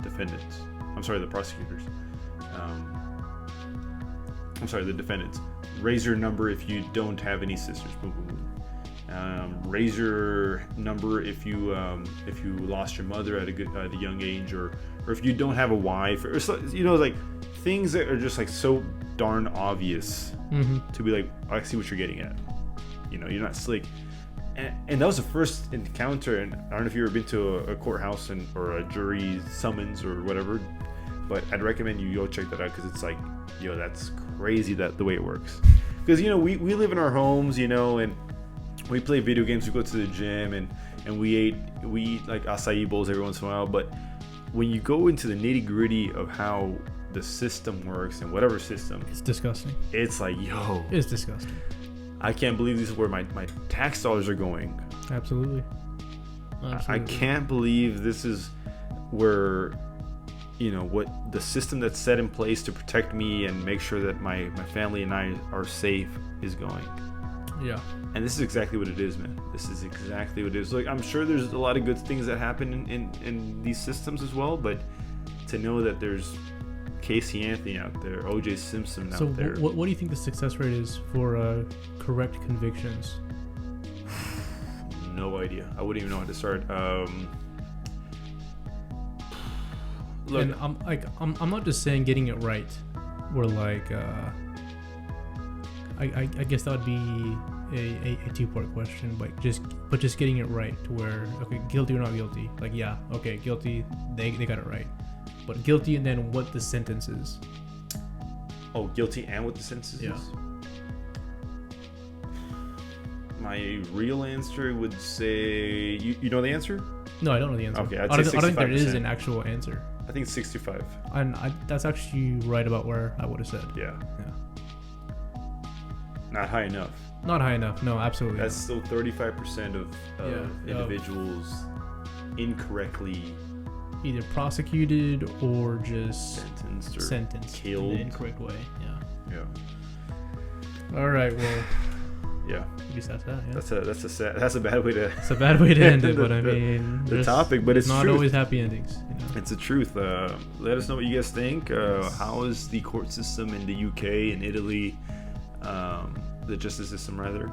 defendants. I'm sorry, the prosecutors. I'm sorry, the defendants. Raise your number if you don't have any sisters. Boom, boom, boom. Raise your number if you lost your mother at a young age, or if you don't have a wife, or you know, like things that are just like so darn obvious to be like, I see what you're getting at. You know, you're not slick. And that was the first encounter, and I don't know if you've ever been to a courthouse or a jury summons or whatever, but I'd recommend you go check that out, because it's like, yo, that's crazy that the way it works. Because, you know, we live in our homes, you know, and we play video games, we go to the gym, and we eat like acai bowls every once in a while, but when you go into the nitty gritty of how the system works, and whatever system, it's disgusting. It's like, yo, it's disgusting. I can't believe this is where my tax dollars are going. Absolutely. I can't believe this is where, you know, what the system that's set in place to protect me and make sure that my family and I are safe is going. Yeah. And this is exactly what it is, man. This is exactly what it is. Like, I'm sure there's a lot of good things that happen in these systems as well, but to know that there's Casey Anthony out there, O.J. Simpson out there. So what do you think the success rate is for correct convictions? No idea. I wouldn't even know how to start. Look, and I'm not just saying getting it right. We're like, I guess that would be a two-part question, but just getting it right to where, okay, guilty or not guilty. Like, yeah, okay, guilty. They got it right. But guilty, and then what the sentence is. Oh, guilty and what the sentence yeah. is? My real answer would say... You know the answer? No, I don't know the answer. Okay, I don't think there is an actual answer. I think it's 65. And that's actually right about where I would have said. Yeah. Not high enough. Not high enough. No, absolutely That's not. Still 35% of individuals incorrectly... either prosecuted or just sentenced killed in the incorrect way. Yeah. All right. Well. Yeah. I guess that's that. Yeah. That's a bad way to. It's a bad way to end it, but I mean, the topic, but it's not truth. always happy endings. You know? It's the truth. Let us know what you guys think. How is the court system in the UK and Italy? The justice system, rather.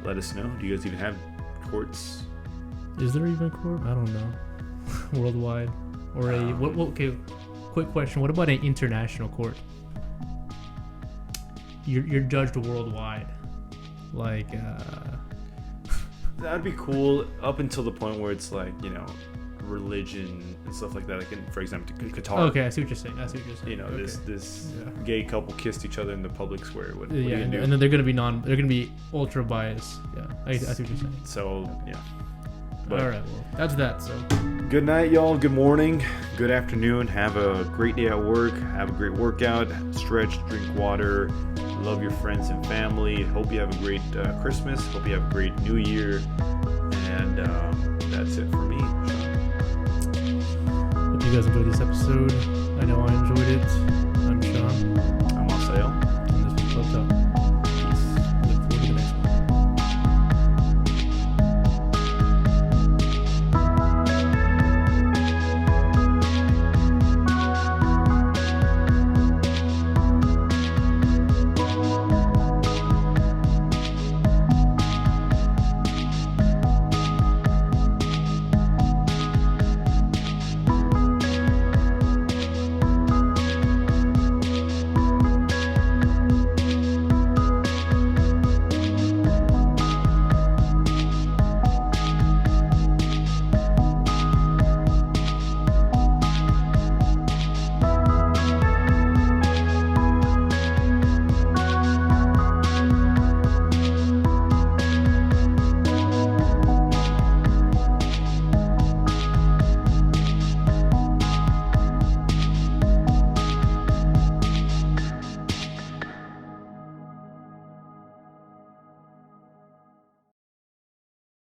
Let us know. Do you guys even have courts? Is there even a court? I don't know. Worldwide. Or okay, quick question. What about an international court? You're judged worldwide. Like, that'd be cool up until the point where it's like, you know, religion and stuff like that. Like, for example, Qatar. Okay, I see what you're saying. You know, this gay couple kissed each other in the public square. What are you gonna do? And then they're gonna be ultra biased. Yeah, I see what you're saying. So yeah. But, all right, well, that's that. So good night, y'all. Good morning. Good afternoon. Have a great day at work. Have a great workout. Stretch. Drink water. Love your friends and family. Hope you have a great Christmas. Hope you have a great New Year. And that's it for me. Hope you guys enjoyed this episode. I know I enjoyed it. I'm Sean. I'm Asael. And this is Pleb Talk.